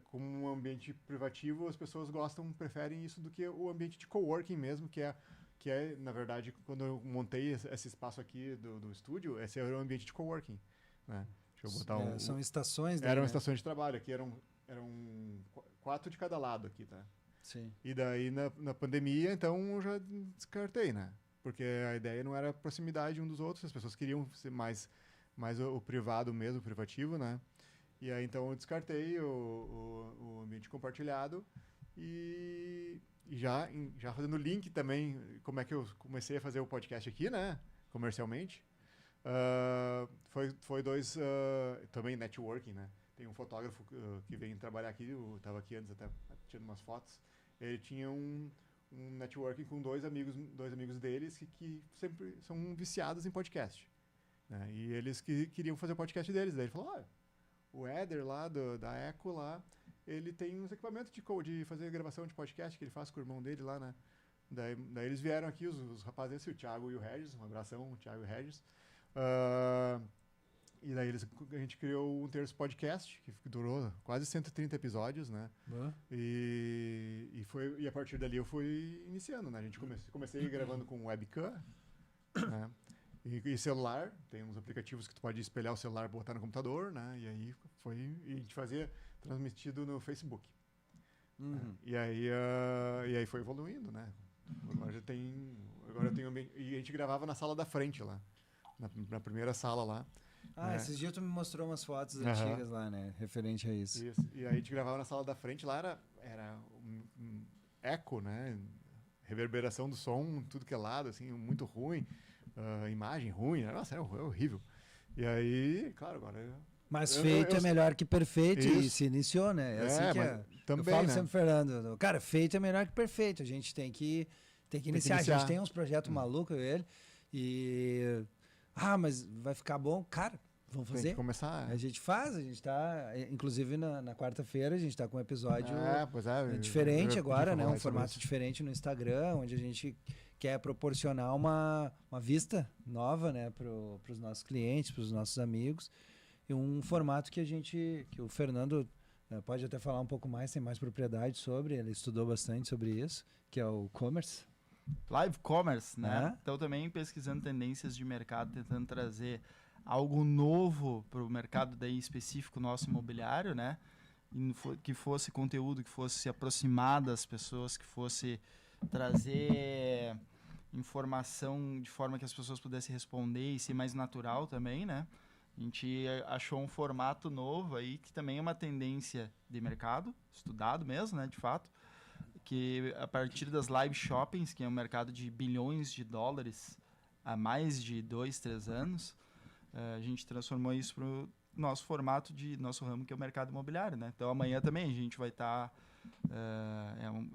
como um ambiente privativo, as pessoas preferem isso do que o ambiente de coworking mesmo, que é, na verdade, quando eu montei esse espaço aqui do estúdio, esse era o ambiente de coworking, né? Deixa eu botar são estações, né? Eram estações de trabalho, aqui eram 4 de cada lado aqui, tá? Sim. E daí na pandemia, então eu já descartei, né? Porque a ideia não era proximidade um dos outros, as pessoas queriam ser mais o privado mesmo, o privativo, né? E aí então eu descartei o ambiente compartilhado e já fazendo link também, como é que eu comecei a fazer o podcast aqui, né? Comercialmente. Foi também networking, né? Tem um fotógrafo que vem trabalhar aqui, eu estava aqui antes até tirando umas fotos. Ele tinha um networking com dois amigos deles que sempre são viciados em podcast, né? E eles queriam fazer o podcast deles. Daí ele falou, o Éder lá da Eco lá, ele tem uns equipamentos de fazer gravação de podcast que ele faz com o irmão dele lá, né? Daí eles vieram aqui, os rapazes, o Thiago e o Regis, um abração, o Thiago e o Regis. E daí a gente criou um terço podcast, que durou quase 130 episódios, né? E a partir dali eu fui iniciando, né? A gente comecei gravando com webcam, né? E celular, tem uns aplicativos que tu pode espelhar o celular e botar no computador, né? E aí e a gente fazia transmitido no Facebook. E aí foi evoluindo, né? Agora eu tenho e a gente gravava na sala da frente lá, na primeira sala lá. Esses dias tu me mostrou umas fotos antigas lá, né? Referente a isso. Isso. E aí a gente gravava na sala da frente, lá era um eco, né? Reverberação do som, tudo que é lado, assim, muito ruim. Imagem ruim, nossa, é horrível. E aí, claro, agora... Mas feito é melhor que perfeito e se iniciou, né? É assim que é. Também, eu falo né? sempre, Fernando, cara, feito é melhor que perfeito. A gente tem que iniciar. A gente tem uns projetos malucos, eu e ele, e... mas vai ficar bom? Cara, vamos fazer. Tem que começar. A gente faz, a gente tá... Inclusive, na quarta-feira, a gente tá com um episódio diferente agora, né? Um formato diferente no Instagram, onde a gente quer proporcionar uma vista nova, né? Para os nossos clientes, para os nossos amigos. E um formato que o Fernando pode até falar um pouco mais, tem mais propriedade sobre, ele estudou bastante sobre isso, que é o commerce. Live commerce, né? Então também pesquisando tendências de mercado, tentando trazer algo novo para o mercado daí específico nosso imobiliário, né? Que fosse conteúdo, que fosse se aproximar das pessoas, que fosse trazer informação de forma que as pessoas pudessem responder e ser mais natural também, né? A gente achou um formato novo aí, que também é uma tendência de mercado, estudado mesmo, né, de fato, que a partir das live shoppings, que é um mercado de bilhões de dólares há mais de 2, 3 anos, a gente transformou isso para o nosso formato de nosso ramo, que é o mercado imobiliário, né? Então amanhã também a gente vai estar,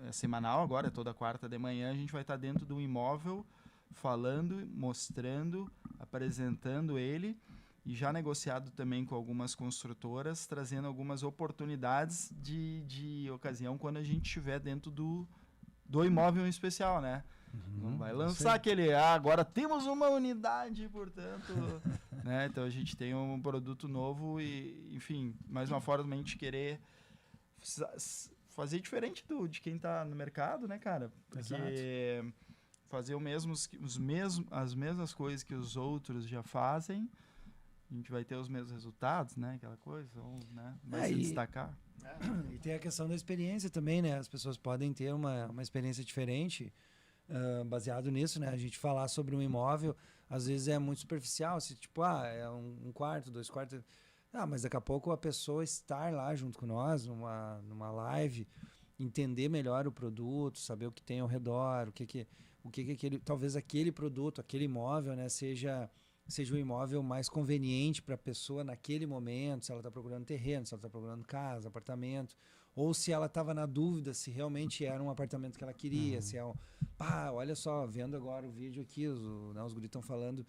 é semanal agora, toda quarta de manhã, a gente vai estar dentro de um imóvel, falando, mostrando, apresentando ele, e já negociado também com algumas construtoras, trazendo algumas oportunidades de ocasião quando a gente estiver dentro do imóvel em especial, né? Não vai lançar aquele, agora temos uma unidade, portanto... né? Então a gente tem um produto novo e, enfim, mais uma forma de a gente querer fazer diferente de quem está no mercado, né, cara? Porque fazer as mesmas coisas que os outros já fazem, a gente vai ter os mesmos resultados, né? Aquela coisa, né? Vai se destacar. E tem a questão da experiência também, né? As pessoas podem ter uma experiência diferente baseado nisso, né? A gente falar sobre um imóvel, às vezes é muito superficial, se tipo, é um quarto, 2 quartos... mas daqui a pouco a pessoa estar lá junto com nós, numa live, entender melhor o produto, saber o que tem ao redor, o que talvez aquele produto, aquele imóvel, né, seja um imóvel mais conveniente para a pessoa naquele momento, se ela está procurando terreno, se ela está procurando casa, apartamento, ou se ela estava na dúvida se realmente era um apartamento que ela queria, se é olha só, vendo agora o vídeo aqui, os guris estão falando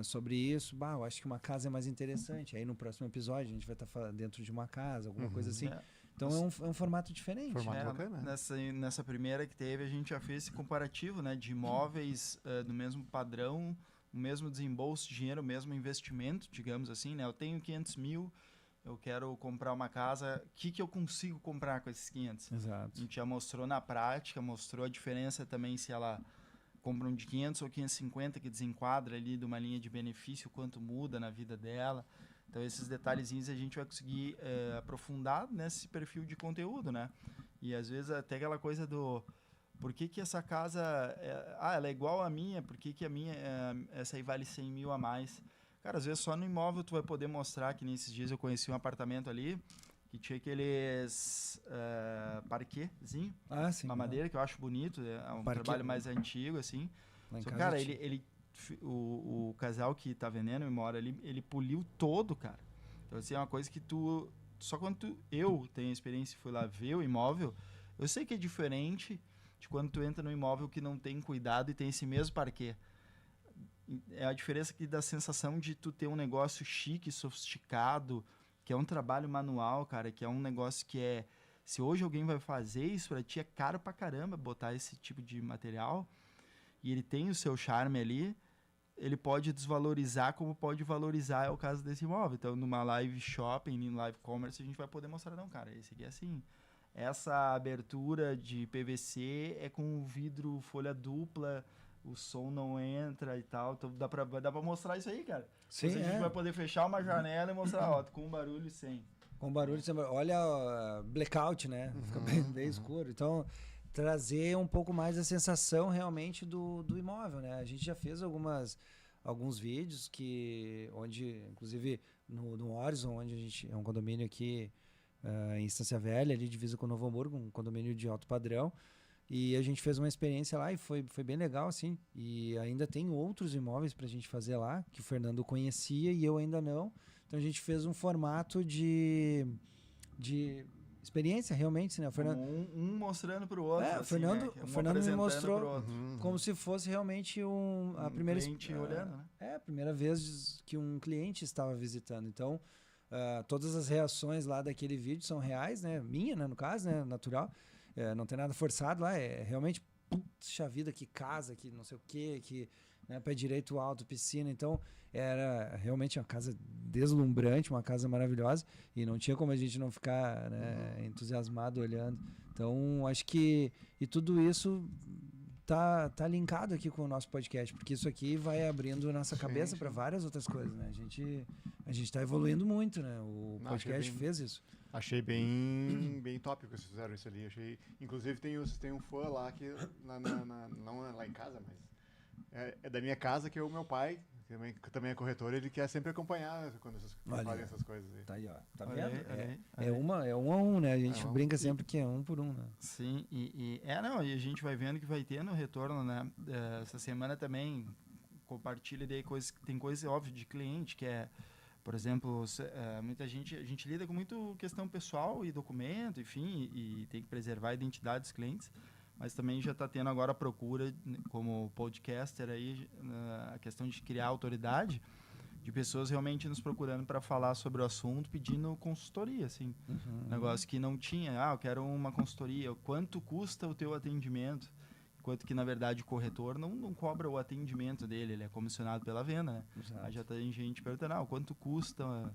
sobre isso, eu acho que uma casa é mais interessante, aí no próximo episódio a gente vai estar dentro de uma casa, alguma coisa assim. Então é um formato diferente. Nessa primeira que teve, a gente já fez esse comparativo, né, de imóveis do mesmo padrão, o mesmo desembolso de dinheiro, o mesmo investimento, digamos assim, né? Eu tenho 500 mil, eu quero comprar uma casa, o que eu consigo comprar com esses 500? Exato. A gente já mostrou na prática, mostrou a diferença também se ela compra um de 500 ou 550, que desenquadra ali de uma linha de benefício, quanto muda na vida dela. Então, esses detalhezinhos a gente vai conseguir aprofundar nesse perfil de conteúdo, né? E, às vezes, até aquela coisa do... Por que essa casa... ela é igual à minha, por que a minha... essa aí vale 100 mil a mais? Cara, às vezes, só no imóvel tu vai poder mostrar, que nesses dias eu conheci um apartamento ali, que tinha aqueles parquezinho, uma madeira que eu acho bonito, é um trabalho mais antigo, assim. Só, cara, o casal que tá vendendo e mora ali, ele poliu todo, cara. Então, assim, é uma coisa que só quando eu tenho a experiência e fui lá ver o imóvel, eu sei que é diferente de quando tu entra no imóvel que não tem cuidado e tem esse mesmo parquê. É a diferença que dá a sensação de tu ter um negócio chique, sofisticado, que é um trabalho manual, cara, que é um negócio que é Se hoje alguém vai fazer isso pra ti, é caro pra caramba botar esse tipo de material, e ele tem o seu charme ali, ele pode desvalorizar como pode valorizar, é o caso desse imóvel. Então, numa live shopping, em live commerce, a gente vai poder mostrar, não, cara, esse aqui é assim. Essa abertura de PVC é com vidro folha dupla, o som não entra e tal. Então dá pra mostrar isso aí, cara. Sim, a gente vai poder fechar uma janela e mostrar, ó, com barulho e sem. Com barulho, olha, blackout, né? Fica bem escuro. Então, trazer um pouco mais a sensação realmente do imóvel, né? A gente já fez alguns vídeos onde, inclusive no Horizon, onde a gente é um condomínio aqui em Estância Velha, ali divisa com Novo Hamburgo, um condomínio de alto padrão. E a gente fez uma experiência lá e foi bem legal, assim. E ainda tem outros imóveis pra gente fazer lá, que o Fernando conhecia e eu ainda não. Então a gente fez um formato de experiência, realmente, né? O Fernando, um mostrando pro outro. o assim, Fernando me mostrou como se fosse realmente a primeira cliente olhando, né? a primeira vez que um cliente estava visitando. Então, todas as reações lá daquele vídeo são reais, né? Minha, né, no caso, né? Natural. Não tem nada forçado lá, é realmente, puxa vida, que casa, que não sei o quê, que, né, pé direito alto, piscina. Então, era realmente uma casa deslumbrante, uma casa maravilhosa, e não tinha como a gente não ficar, né, entusiasmado olhando. Então, acho que tudo isso tá linkado aqui com o nosso podcast, porque isso aqui vai abrindo nossa cabeça para várias outras coisas, né? A gente tá evoluindo muito, né? O podcast fez isso. Achei bem top que vocês fizeram isso ali. Inclusive tem um fã lá que não é lá em casa, mas é da minha casa, que é o meu pai, que também é corretor, ele quer sempre acompanhar quando vocês fazem essas coisas aí. Tá aí, ó. Tá vendo? É um a um, né? A gente brinca sempre que é um por um, né? Sim, e a gente vai vendo que vai tendo retorno, né? Essa semana também compartilha daí coisas, tem coisa óbvia de cliente, que é, por exemplo, muita gente, a gente lida com muito questão pessoal e documento, enfim, e tem que preservar a identidade dos clientes, mas também já está tendo agora a procura, como podcaster aí, a questão de criar autoridade, de pessoas realmente nos procurando para falar sobre o assunto, pedindo consultoria, assim. Negócio que não tinha, eu quero uma consultoria, quanto custa o teu atendimento? Enquanto que, na verdade, o corretor não cobra o atendimento dele, ele é comissionado pela venda, né? Aí já tem gente perguntando, quanto custa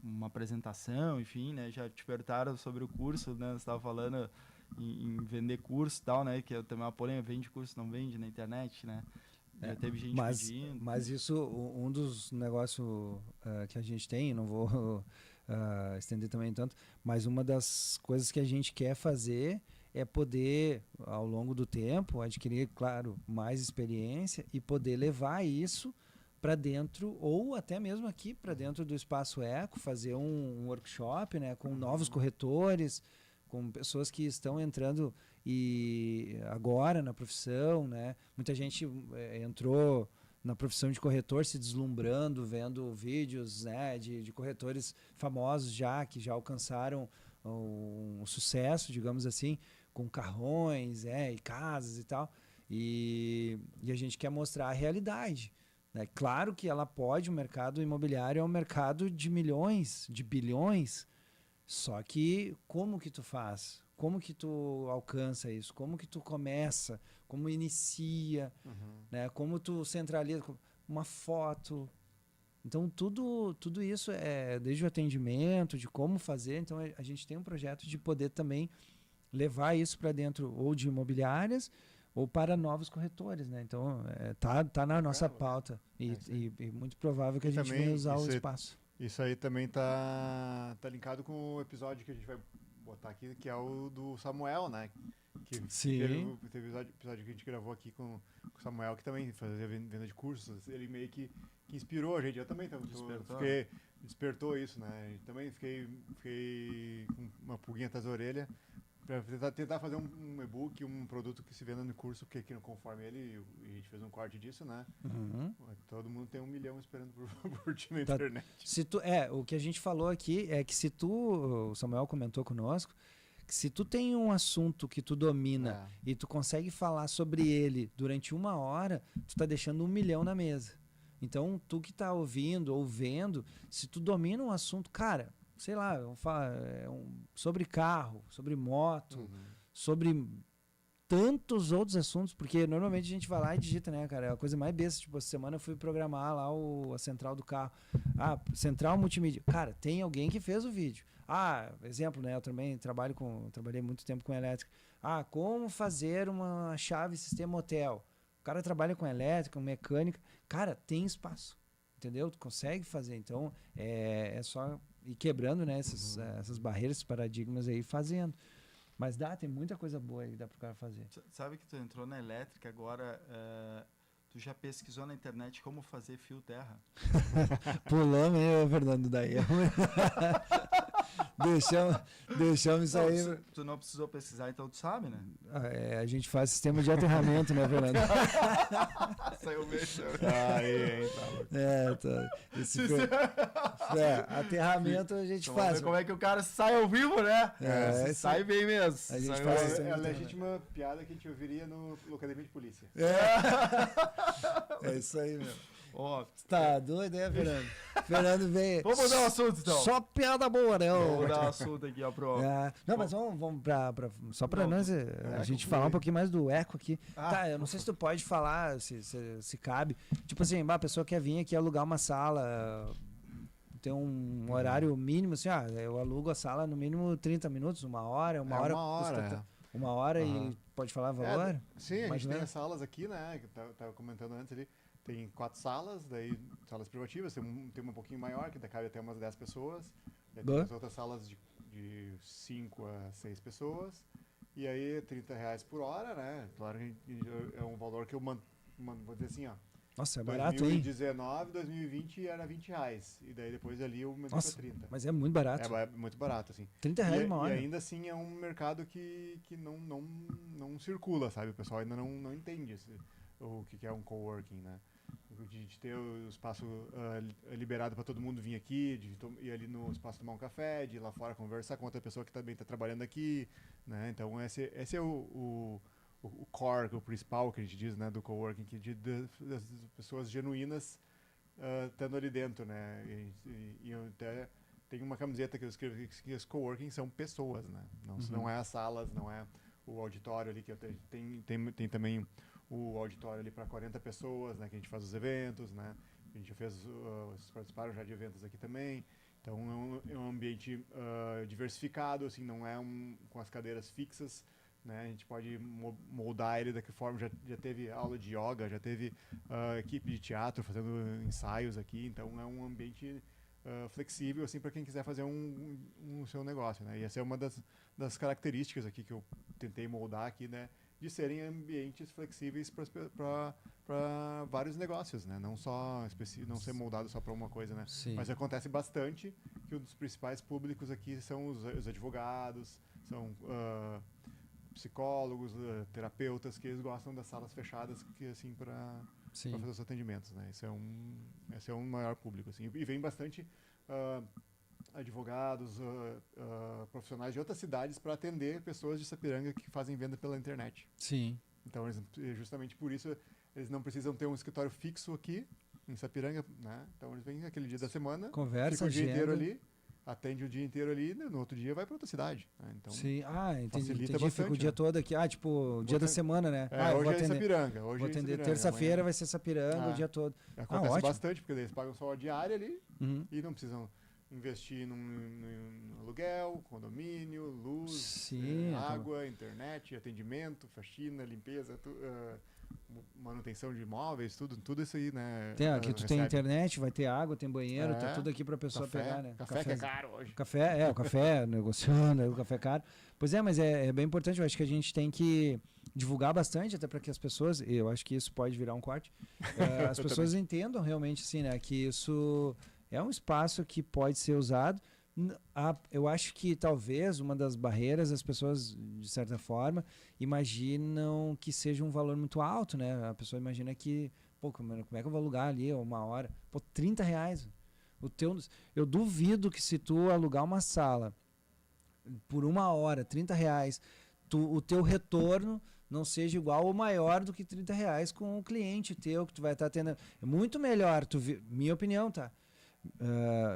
uma apresentação, enfim, né? Já te perguntaram sobre o curso, né? Você estava falando em vender curso e tal, né? Que é também uma polêmica, vende curso, não vende na internet, né? Já teve gente pedindo. Mas isso, um dos negócios que a gente tem, não vou estender também tanto, mas uma das coisas que a gente quer fazer é poder, ao longo do tempo, adquirir, claro, mais experiência e poder levar isso para dentro, ou até mesmo aqui para dentro do Espaço Eco, fazer um workshop, né, com novos corretores, com pessoas que estão entrando agora na profissão, né? Muita gente entrou na profissão de corretor se deslumbrando, vendo vídeos, né, de corretores famosos que já alcançaram um sucesso, digamos assim, com carrões e casas e tal. E a gente quer mostrar a realidade. Né? Claro que ela pode, o mercado imobiliário é um mercado de milhões, de bilhões, só que como que tu faz? Como que tu alcança isso? Como que tu começa? Como inicia? Né? Como tu centraliza uma foto? Então, tudo isso desde o atendimento, de como fazer. Então, a gente tem um projeto de poder também levar isso para dentro ou de imobiliárias ou para novos corretores, né? Então, tá na nossa pauta e muito provável que a gente venha usar o espaço. Isso aí também tá linkado com o episódio que a gente vai botar aqui, que é o do Samuel, né? Que teve episódio que a gente gravou aqui com o Samuel, que também fazia venda de cursos. Ele meio que inspirou a gente. Eu também despertou isso, né? E também fiquei com uma pulguinha atrás da orelha para tentar fazer um e-book, um produto que se venda no curso, porque aqui não conforme ele, e a gente fez um corte disso, né? Todo mundo tem 1 milhão esperando por ti na internet. O que a gente falou aqui é que o Samuel comentou conosco, que se tu tem um assunto que tu domina e tu consegue falar sobre ele durante 1 hora, tu tá deixando 1 milhão na mesa. Então, tu que tá ouvindo ou vendo, se tu domina um assunto, cara, sei lá, vamos falar, sobre carro, sobre moto, sobre tantos outros assuntos, porque normalmente a gente vai lá e digita, né, cara? É a coisa mais besta. Tipo, essa semana eu fui programar lá a central do carro. Central multimídia. Cara, tem alguém que fez o vídeo. Exemplo, né? Eu também trabalhei muito tempo com elétrica. Como fazer uma chave sistema hotel. O cara trabalha com elétrica, com mecânica. Cara, tem espaço. Entendeu? Tu consegue fazer. Então, é só ir quebrando, né, essas barreiras, esses paradigmas aí, fazendo. Mas tem muita coisa boa aí que dá pro cara fazer. Sabe que tu entrou na elétrica agora, tu já pesquisou na internet como fazer fio terra? Pulamos, hein, Fernando, daí. Deixamos isso aí. Tu não precisou pesquisar, então tu sabe, né? A gente faz sistema de aterramento, né, Fernando? Saiu mesmo. Aí, aterramento a gente faz. Como é que o cara sai ao vivo, né? Sai bem mesmo. A gente faz a legítima piada que a gente ouviria no Academia de Polícia. É isso aí, meu. Ó, tá doido, né, Fernando? Fernando veio. Vamos mudar o assunto, então. Só piada boa, né? Vamos mudar o assunto aqui, ó, pro... Não, mas vamos só pra nós, a gente falar um pouquinho mais do eco aqui. Eu não sei se tu pode falar, se cabe. Tipo assim, a pessoa quer vir aqui alugar uma sala, tem um horário mínimo, assim, eu alugo a sala no mínimo 30 minutos, uma hora custa uma hora e pode falar valor? Sim, a gente tem as salas aqui, né, que eu tava comentando antes ali. Tem 4 salas, daí salas privativas, tem uma um pouquinho maior, que cabe até umas 10 pessoas. Daí tem as outras salas de 5 a 6 pessoas. E aí, R$30 por hora, né? Claro que é um valor que eu vou dizer assim, ó. Nossa, é barato, hein? 2019, 2020 era R$20. E daí depois ali eu aumentei para 30. Mas é muito barato. É muito barato, assim. R$30 uma hora. E ainda assim é um mercado que não circula, sabe? O pessoal ainda não entende o que é um coworking, né? De ter o espaço liberado para todo mundo vir aqui, de ir ali no espaço tomar um café, de ir lá fora conversar com outra pessoa que também está trabalhando aqui, né? Então esse é o core, o principal que a gente diz, né, do coworking, que das pessoas genuínas estando ali dentro, né? E eu até tenho uma camiseta que eu escrevo que os coworking são pessoas, né? Não é as salas, não é o auditório ali que eu tem também o auditório ali para 40 pessoas, né, que a gente faz os eventos, né, a gente já fez, vocês participaram já de eventos aqui também, então é um ambiente diversificado, assim, não é com as cadeiras fixas, né, a gente pode moldar ele da que forma, já teve aula de yoga, já teve equipe de teatro fazendo ensaios aqui, então é um ambiente flexível, assim, para quem quiser fazer um seu negócio, né, e essa é uma das características aqui que eu tentei moldar aqui, né, de serem ambientes flexíveis para vários negócios, né? Não ser moldado só para uma coisa, né? Sim. Mas acontece bastante que um dos principais públicos aqui são os advogados, são psicólogos, terapeutas, que eles gostam das salas fechadas assim para fazer os atendimentos, né? Esse é um maior público, assim. E vem bastante advogados, profissionais de outras cidades para atender pessoas de Sapiranga que fazem venda pela internet. Sim. Então, justamente por isso, eles não precisam ter um escritório fixo aqui em Sapiranga, né? Então, eles vêm aquele dia da semana, conversa, fica o dia inteiro ali, atende o dia inteiro ali, no outro dia vai para outra cidade. Né? Então, sim. Entendi. Bastante, fica o dia todo aqui. O dia da semana, né? Hoje é em Sapiranga. Vou atender terça-feira, vai ser Sapiranga o dia todo. Acontece bastante, porque eles pagam só a diária ali e não precisam investir num aluguel, condomínio, luz, água, internet, atendimento, faxina, limpeza, manutenção de imóveis, tudo isso aí, né? Aqui tu tem internet, vai ter água, tem banheiro, tá tudo aqui pra pessoa pegar, né? Café que é caro hoje. O café, negociando, o café é caro. Pois é, mas é bem importante, eu acho que a gente tem que divulgar bastante, até para que as pessoas, eu acho que isso pode virar um corte, as pessoas entendam realmente, assim, né, que isso é um espaço que pode ser usado. Eu acho que talvez uma das barreiras, as pessoas, de certa forma, imaginam que seja um valor muito alto, né? A pessoa imagina que, como é que eu vou alugar ali uma hora? R$30. Eu duvido que se tu alugar uma sala por uma hora, R$30, o teu retorno não seja igual ou maior do que R$30 com o cliente teu que tu vai estar atendendo. É muito melhor minha opinião, tá?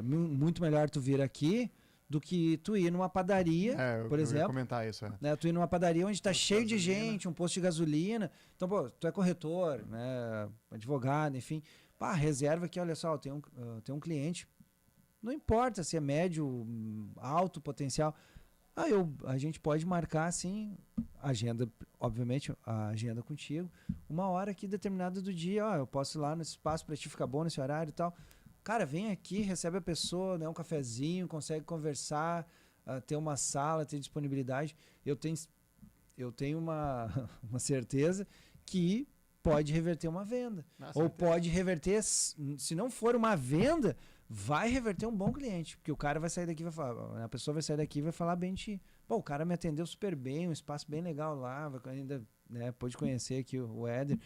Muito melhor tu vir aqui do que tu ir numa padaria, por exemplo. Eu ia comentar isso, né? Tu ir numa padaria onde tá cheio de gente, um posto de gasolina. Então, pô, tu é corretor, né? Advogado, enfim. Pá, reserva aqui, olha só, tem um cliente. Não importa se é médio, alto potencial. A gente pode marcar, assim, agenda, obviamente, a agenda contigo, uma hora aqui determinada do dia, eu posso ir lá nesse espaço para ti ficar bom nesse horário e tal. Cara, vem aqui, recebe a pessoa, né, um cafezinho, consegue conversar, ter uma sala, ter disponibilidade. Eu tenho uma certeza que pode reverter uma venda. Ou pode reverter, se não for uma venda, vai reverter um bom cliente, porque o cara vai sair daqui e vai falar, a pessoa vai sair daqui e vai falar bem de ti. Pô, o cara me atendeu super bem, um espaço bem legal lá, ainda, né, pôde conhecer aqui o Éder.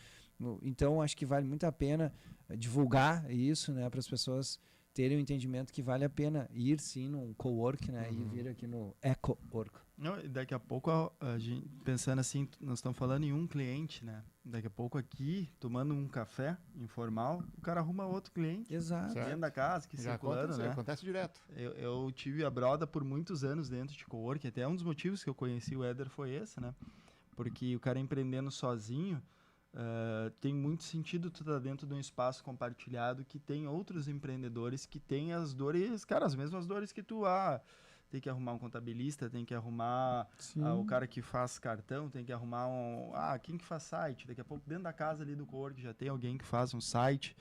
Então, acho que vale muito a pena divulgar isso, né, para as pessoas terem o entendimento que vale a pena ir sim num cowork, né, e vir aqui no eco-work. Não, daqui a pouco, a gente, pensando assim, nós estamos falando em um cliente, né? Daqui a pouco aqui, tomando um café informal, o cara arruma outro cliente. Exato. Dentro da casa, que circulando, né? Acontece direto. Eu tive a broda por muitos anos dentro de coworking, até um dos motivos que eu conheci o Éder foi esse, né? Porque o cara empreendendo sozinho, tem muito sentido tu estar dentro de um espaço compartilhado que tem outros empreendedores que têm as dores, cara, as mesmas dores que tu, tem que arrumar um contabilista, tem que arrumar o cara que faz cartão, tem que arrumar quem que faz site. Daqui a pouco, dentro da casa ali do coworking, já tem alguém que faz um site,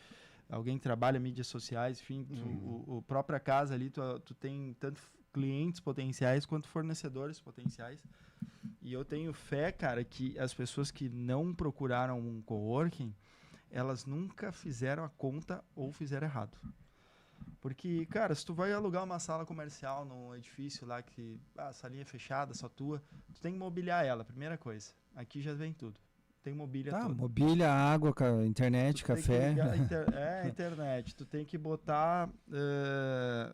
alguém que trabalha mídias sociais, enfim, a própria casa ali, tu tem tanto clientes potenciais quanto fornecedores potenciais. E eu tenho fé, cara, que as pessoas que não procuraram um coworking, elas nunca fizeram a conta ou fizeram errado. Porque, cara, se tu vai alugar uma sala comercial num edifício lá que a salinha é fechada, só tua, tu tem que mobiliar ela, primeira coisa. Aqui já vem tudo. Tem mobília toda. Mobília, água, internet, café. Internet. Tu tem que botar,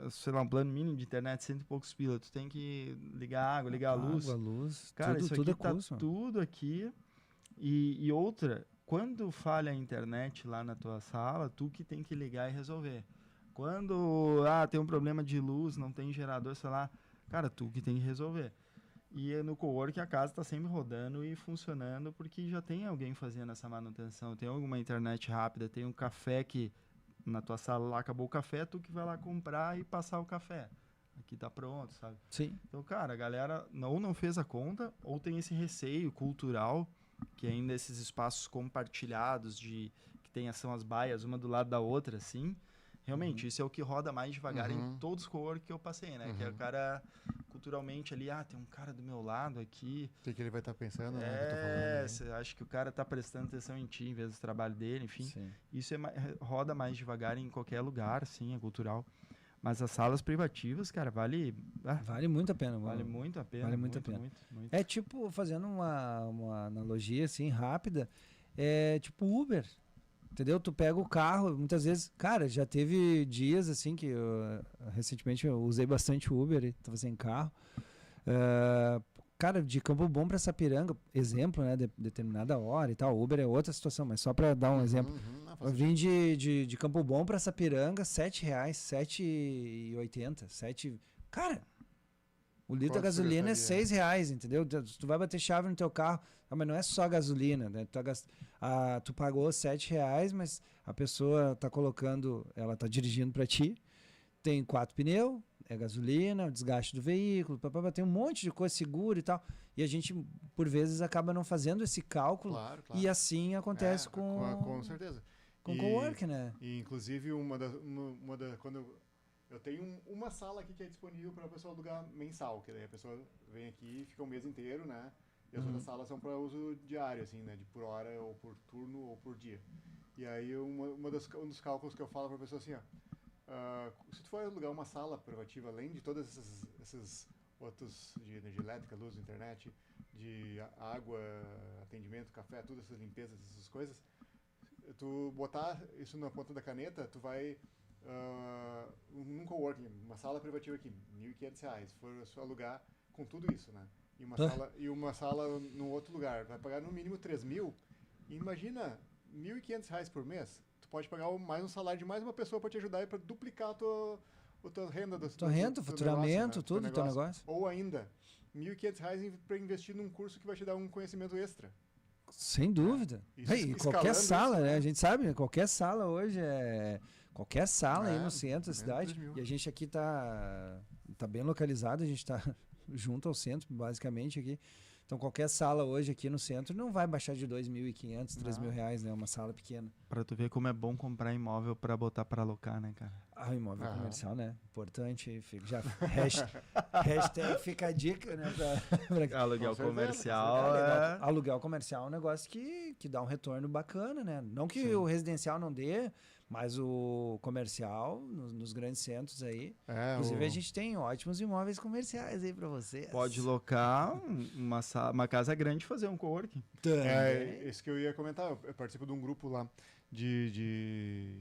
sei lá, um plano mínimo de internet, 100 e poucos pila. Tu tem que ligar a água, ligar a luz. Água, luz. Cara, isso tudo aqui é custo. Tudo aqui. E outra, quando falha a internet lá na tua sala, tu que tem que ligar e resolver. Quando tem um problema de luz, não tem gerador, sei lá, cara, tu que tem que resolver. E no coworking a casa está sempre rodando e funcionando porque já tem alguém fazendo essa manutenção. Tem alguma internet rápida, tem um café que na tua sala lá acabou o café, tu que vai lá comprar e passar o café. Aqui tá pronto, sabe? Sim. Então, cara, a galera ou não fez a conta ou tem esse receio cultural que ainda esses espaços compartilhados que são as baias uma do lado da outra, assim. Realmente, isso é o que roda mais devagar em todos os coworking que eu passei, né? Que é o cara, culturalmente ali, tem um cara do meu lado aqui. O que ele vai estar pensando, né? Que eu tô falando, você acha que o cara tá prestando atenção em ti em vez do trabalho dele, enfim. Sim. Isso roda mais devagar em qualquer lugar, sim, é cultural. Mas as salas privativas, cara, vale muito a pena. Vale muito a pena. Vale muito a pena. Muito. É tipo, fazendo uma analogia assim, rápida, é tipo Uber. Entendeu? Tu pega o carro, muitas vezes... Cara, já teve dias, assim, que recentemente eu usei bastante Uber e tava sem carro. Cara, de Campo Bom para Sapiranga, exemplo, né? Determinada hora e tal. Uber é outra situação, mas só para dar um exemplo. Eu vim de Campo Bom para Sapiranga, R$7, R$7,80. Cara... O litro da gasolina é R$6, entendeu? Tu vai bater chave no teu carro, mas não é só gasolina, né? Tu pagou R$7, mas a pessoa tá colocando, ela tá dirigindo para ti, tem 4 pneus, é gasolina, o desgaste do veículo, tem um monte de coisa, seguro e tal. E a gente, por vezes, acaba não fazendo esse cálculo. Claro. E assim acontece com certeza. Com o coworking, né? E, inclusive, quando eu tenho uma sala aqui que é disponível para a pessoa alugar mensal, que daí a pessoa vem aqui e fica o mês inteiro, né? E as outras salas são para uso diário, assim, né? De por hora, ou por turno, ou por dia. E aí, um dos cálculos que eu falo para a pessoa assim, se tu for alugar uma sala privativa, além de todas essas outros de energia elétrica, luz, internet, de água, atendimento, café, todas essas limpezas, essas coisas, tu botar isso na ponta da caneta, tu vai... num coworking, uma sala privativa aqui, R$1.500, se for só alugar com tudo isso, né? E uma sala num outro lugar, vai pagar no mínimo 3.000. E imagina, R$1.500 por mês, tu pode pagar mais um salário de mais uma pessoa para te ajudar e para duplicar tua renda do tua renda, faturamento, negócio, tudo do teu negócio. Ou ainda, R$1.500 para investir num curso que vai te dar um conhecimento extra. Sem dúvida. Qualquer sala, isso, né? A gente sabe, qualquer sala hoje qualquer sala aí no centro da cidade. E a gente aqui tá bem localizado, a gente tá junto ao centro, basicamente aqui. Então qualquer sala hoje aqui no centro não vai baixar de R$2.500, R$3.000, né? Uma sala pequena. Pra tu ver como é bom comprar imóvel pra botar pra alocar, né, cara? O imóvel comercial, né? Importante. Já, hashtag fica a dica, né? Aluguel comercial. Aluguel comercial é um negócio que dá um retorno bacana, né? Não que o residencial não dê, mas o comercial, nos grandes centros aí. Inclusive, a gente tem ótimos imóveis comerciais aí pra vocês. Pode locar uma casa grande e fazer um coworking. Isso que eu ia comentar. Eu participo de um grupo lá de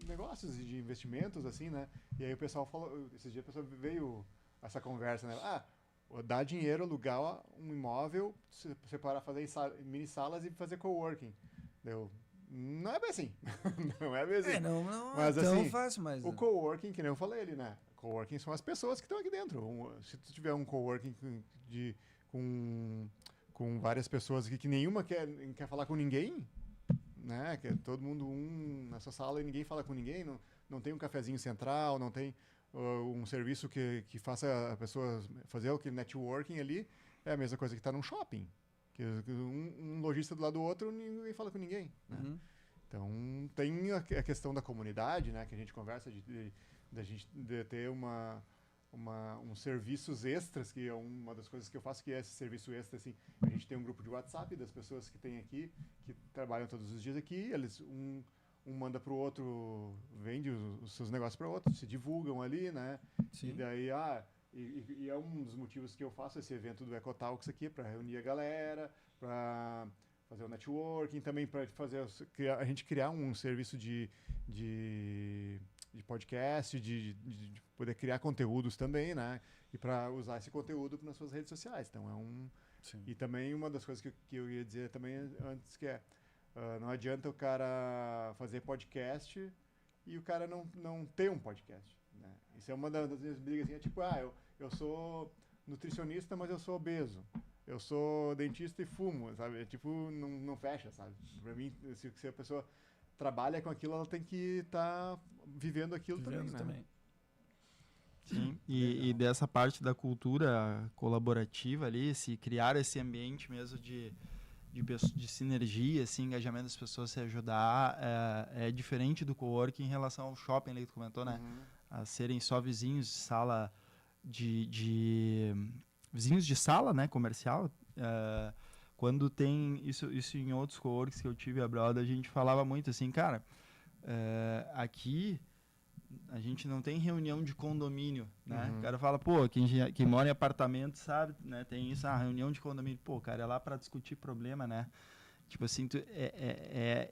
negócios e de investimentos, assim, né? E aí o pessoal falou, esses dias a pessoa veio essa conversa, né? Dá dinheiro, alugar um imóvel, separar, fazer mini salas e fazer coworking. Não é bem assim. Não é bem assim. Não mas, é tão assim, fácil, mas... O coworking, que nem eu falei ali, né? Coworking são as pessoas que estão aqui dentro. Se tu tiver um coworking com várias pessoas aqui que nenhuma quer falar com ninguém, né? Que é todo mundo nessa sala e ninguém fala com ninguém, não tem um cafezinho central, não tem um serviço que faça a pessoa fazer aquele networking ali, é a mesma coisa que estar num shopping. Que um lojista do lado do outro, ninguém fala com ninguém. Né? Então, tem a questão da comunidade, né? Que a gente conversa de ter uns serviços extras, que é uma das coisas que eu faço, que é esse serviço extra, assim. A gente tem um grupo de WhatsApp das pessoas que tem aqui, que trabalham todos os dias aqui, eles um manda pro outro, vende os seus negócios para o outro, se divulgam ali, né? Sim. E daí, e é um dos motivos que eu faço esse evento do Ecotalks aqui, para reunir a galera, para fazer o networking, também para a gente criar um serviço de podcast, de poder criar conteúdos também, né? E para usar esse conteúdo nas suas redes sociais. Então Sim. E também uma das coisas que eu ia dizer também antes, que não adianta o cara fazer podcast e o cara não ter um podcast, né? Isso é uma das minhas brigas, assim, tipo, eu sou nutricionista, mas eu sou obeso. Eu sou dentista e fumo, sabe? Tipo, não fecha, sabe? Pra mim, se a pessoa trabalha com aquilo, ela tem que estar vivendo aquilo também, né? Sim, e dessa parte da cultura colaborativa ali, se criar esse ambiente mesmo de sinergia, assim, engajamento das pessoas, se ajudar, é diferente do coworking em relação ao shopping ali que tu comentou, né? A serem só vizinhos de sala, vizinhos de sala, né, comercial. Quando tem isso em outros coworks que eu tive a Broda, a gente falava muito assim, cara, aqui a gente não tem reunião de condomínio, né? O cara fala, pô, quem mora em apartamento sabe, né? Tem isso, reunião de condomínio. Pô, o cara é lá para discutir problema, né? Tipo assim,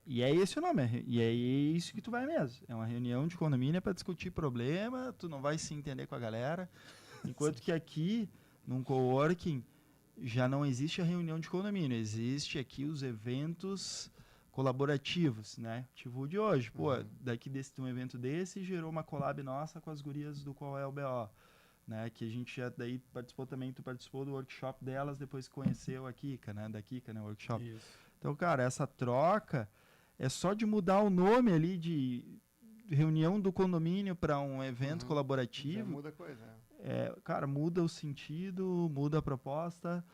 e é esse o nome, e é isso que tu vai mesmo. É uma reunião de condomínio para discutir problema, tu não vai se entender com a galera. Enquanto que aqui, num coworking, já não existe a reunião de condomínio, existe aqui os eventos colaborativos, né? Tipo o de hoje, pô, daqui de um evento desse gerou uma collab nossa com as gurias do Qual é o BO, né? Que a gente já daí participou também, tu participou do workshop delas, depois conheceu a Kika, né? Da Kika, né? O workshop. Isso. Então, cara, essa troca é só de mudar o nome ali de reunião do condomínio para um evento colaborativo. Já muda a coisa, cara, muda o sentido, muda a proposta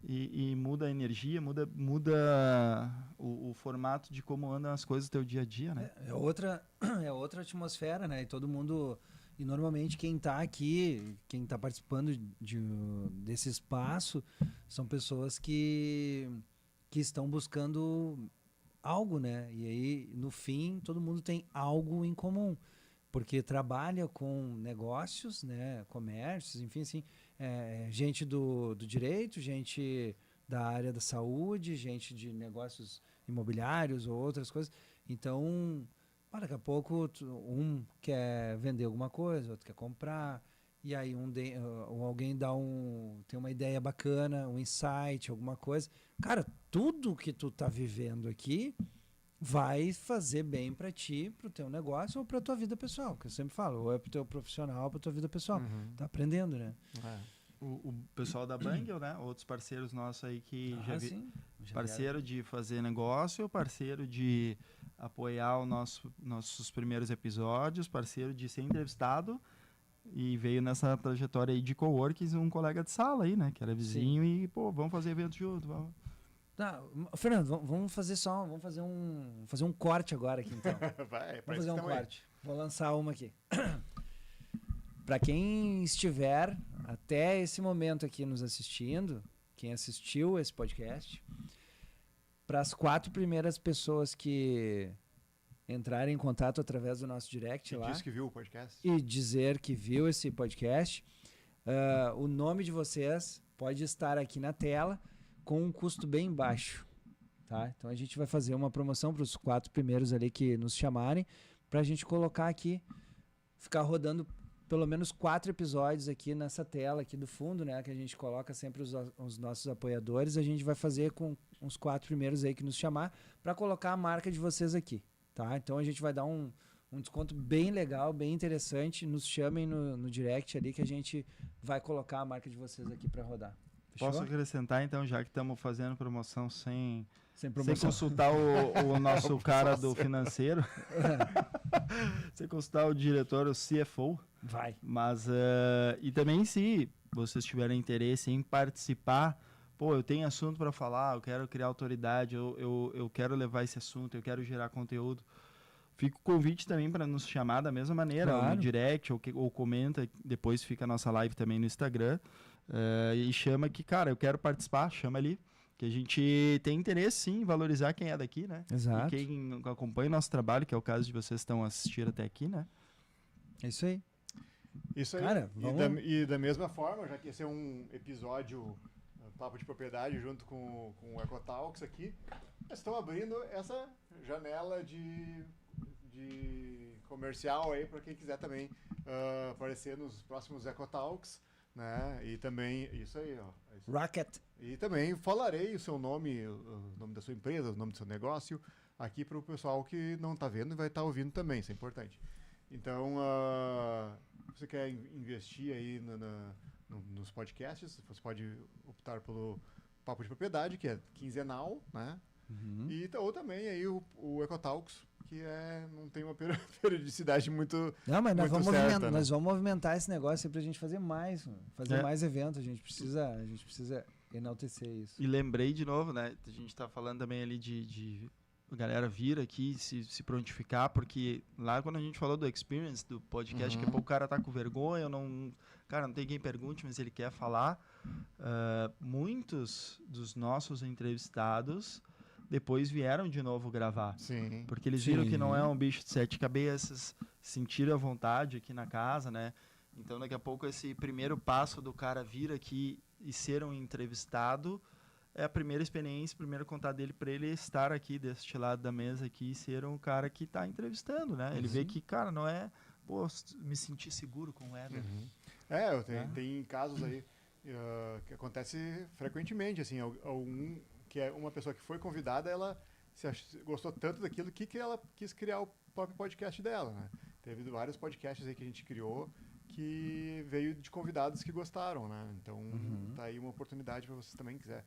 e muda a energia, muda o formato de como andam as coisas do teu dia a dia, né? É outra atmosfera, né? E todo mundo... E normalmente quem está aqui, quem está participando desse espaço, são pessoas que estão buscando algo, né? E aí, no fim, todo mundo tem algo em comum. Porque trabalha com negócios, né? Comércios, enfim, assim, gente do direito, gente da área da saúde, gente de negócios imobiliários ou outras coisas. Então, daqui a pouco um quer vender alguma coisa, outro quer comprar, e aí alguém tem uma ideia bacana, um insight, alguma coisa. Cara, tudo que tu tá vivendo aqui vai fazer bem para ti, pro teu negócio ou pra tua vida pessoal, que eu sempre falo, ou é pro teu profissional ou pra tua vida pessoal. Tá aprendendo, né? O pessoal da Bangel, né? Outros parceiros nossos aí que Sim. Parceiro de fazer negócio, parceiro de apoiar nossos primeiros episódios, parceiro de ser entrevistado, e veio nessa trajetória aí de coworkings um colega de sala aí, né? Que era vizinho. Sim. E, pô, vamos fazer evento junto, vamos. Tá, Fernando, vamos fazer um corte agora aqui, então. Vamos fazer um corte. Vou lançar uma aqui. Para quem estiver até esse momento aqui nos assistindo, quem assistiu esse podcast, para as 4 primeiras pessoas que entrarem em contato através do nosso direct lá. Diz que viu o podcast. E dizer que viu esse podcast, o nome de vocês pode estar aqui na tela, com um custo bem baixo, tá? Então a gente vai fazer uma promoção para os 4 primeiros ali que nos chamarem, para a gente colocar aqui, ficar rodando pelo menos 4 episódios aqui nessa tela aqui do fundo, né? Que a gente coloca sempre os nossos apoiadores. A gente vai fazer com os 4 primeiros aí que nos chamar, para colocar a marca de vocês aqui, tá? Então a gente vai dar um desconto bem legal, bem interessante. Nos chamem no direct ali que a gente vai colocar a marca de vocês aqui para rodar. Fechou? Posso acrescentar, então, já que estamos fazendo promoção sem promoção. consultar o nosso cara do financeiro, sem consultar o diretor, o CFO. Vai. Mas, e também se vocês tiverem interesse em participar, pô, eu tenho assunto para falar, eu quero criar autoridade, eu quero levar esse assunto, eu quero gerar conteúdo. Fica o convite também para nos chamar da mesma maneira, claro. Ou no direct, ou comenta, depois fica a nossa live também no Instagram. E chama que, cara, eu quero participar, chama ali, que a gente tem interesse sim em valorizar quem é daqui, né? Exato. E quem acompanha o nosso trabalho, que é o caso de vocês que estão assistindo até aqui, né? É isso aí. Isso aí. Cara, e da mesma forma, já que esse é um episódio Papo de Propriedade junto com o EcoTalks aqui, nós estamos abrindo essa janela de comercial aí para quem quiser também aparecer nos próximos EcoTalks. Né? E também, isso aí, ó. Rocket. E também falarei o seu nome, o nome da sua empresa, o nome do seu negócio, aqui para o pessoal que não está vendo e vai estar ouvindo também, isso é importante. Então, você quer investir aí nos podcasts, você pode optar pelo Papo de Propriedade, que é quinzenal, né? Ou também aí o EcoTalks, que não tem uma periodicidade muito. Não, mas nós vamos certa, movimentar, nós vamos movimentar esse negócio pra gente fazer mais eventos. A gente precisa enaltecer isso. E lembrei de novo, né? A gente tá falando também ali de a galera vir aqui se prontificar, porque lá quando a gente falou do experience, do podcast, que o cara tá com vergonha, cara, não tem quem pergunte, mas ele quer falar. Muitos dos nossos entrevistados depois vieram de novo gravar. Sim. Porque eles viram que não é um bicho de 7 cabeças, sentiram a vontade aqui na casa, né? Então, daqui a pouco, esse primeiro passo do cara vir aqui e ser um entrevistado é a primeira experiência, o primeiro contato dele para ele estar aqui deste lado da mesa aqui e ser um cara que está entrevistando, né? Ele vê que, cara, não é... Pô, me sentir seguro com o Éder. Tem casos aí que acontece frequentemente, assim, que é uma pessoa que foi convidada, ela gostou tanto daquilo que ela quis criar o próprio podcast dela, né? Teve vários podcasts aí que a gente criou que veio de convidados que gostaram, né? Então, tá aí uma oportunidade para você também quiser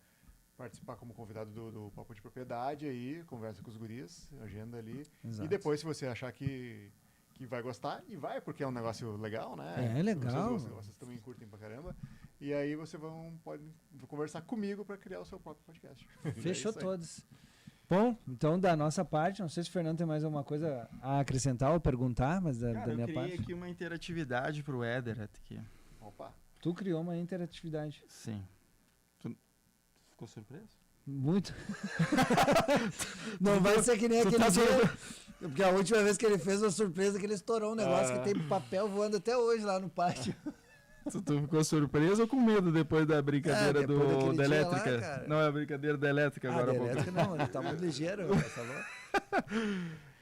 participar como convidado do Papo de Propriedade aí, conversa com os guris, agenda ali. Exato. E depois, se você achar que vai gostar, e vai, porque é um negócio legal, né? É legal. Vocês também curtem pra caramba. E aí pode conversar comigo para criar o seu próprio podcast. Fechou todos. Bom, então da nossa parte, não sei se o Fernando tem mais alguma coisa a acrescentar ou perguntar, mas da minha parte. Eu criei aqui uma interatividade pro Éder aqui. Opa. Tu criou uma interatividade. Sim. Tu ficou surpreso? Muito. Não vai ser que nem aquele dia. Porque a última vez que ele fez uma surpresa, que ele estourou um negócio que tem papel voando até hoje lá no pátio. Tu ficou surpreso ou com medo depois da brincadeira da elétrica? Lá, não, é a brincadeira da elétrica agora. Da elétrica não, ele tá muito ligeiro.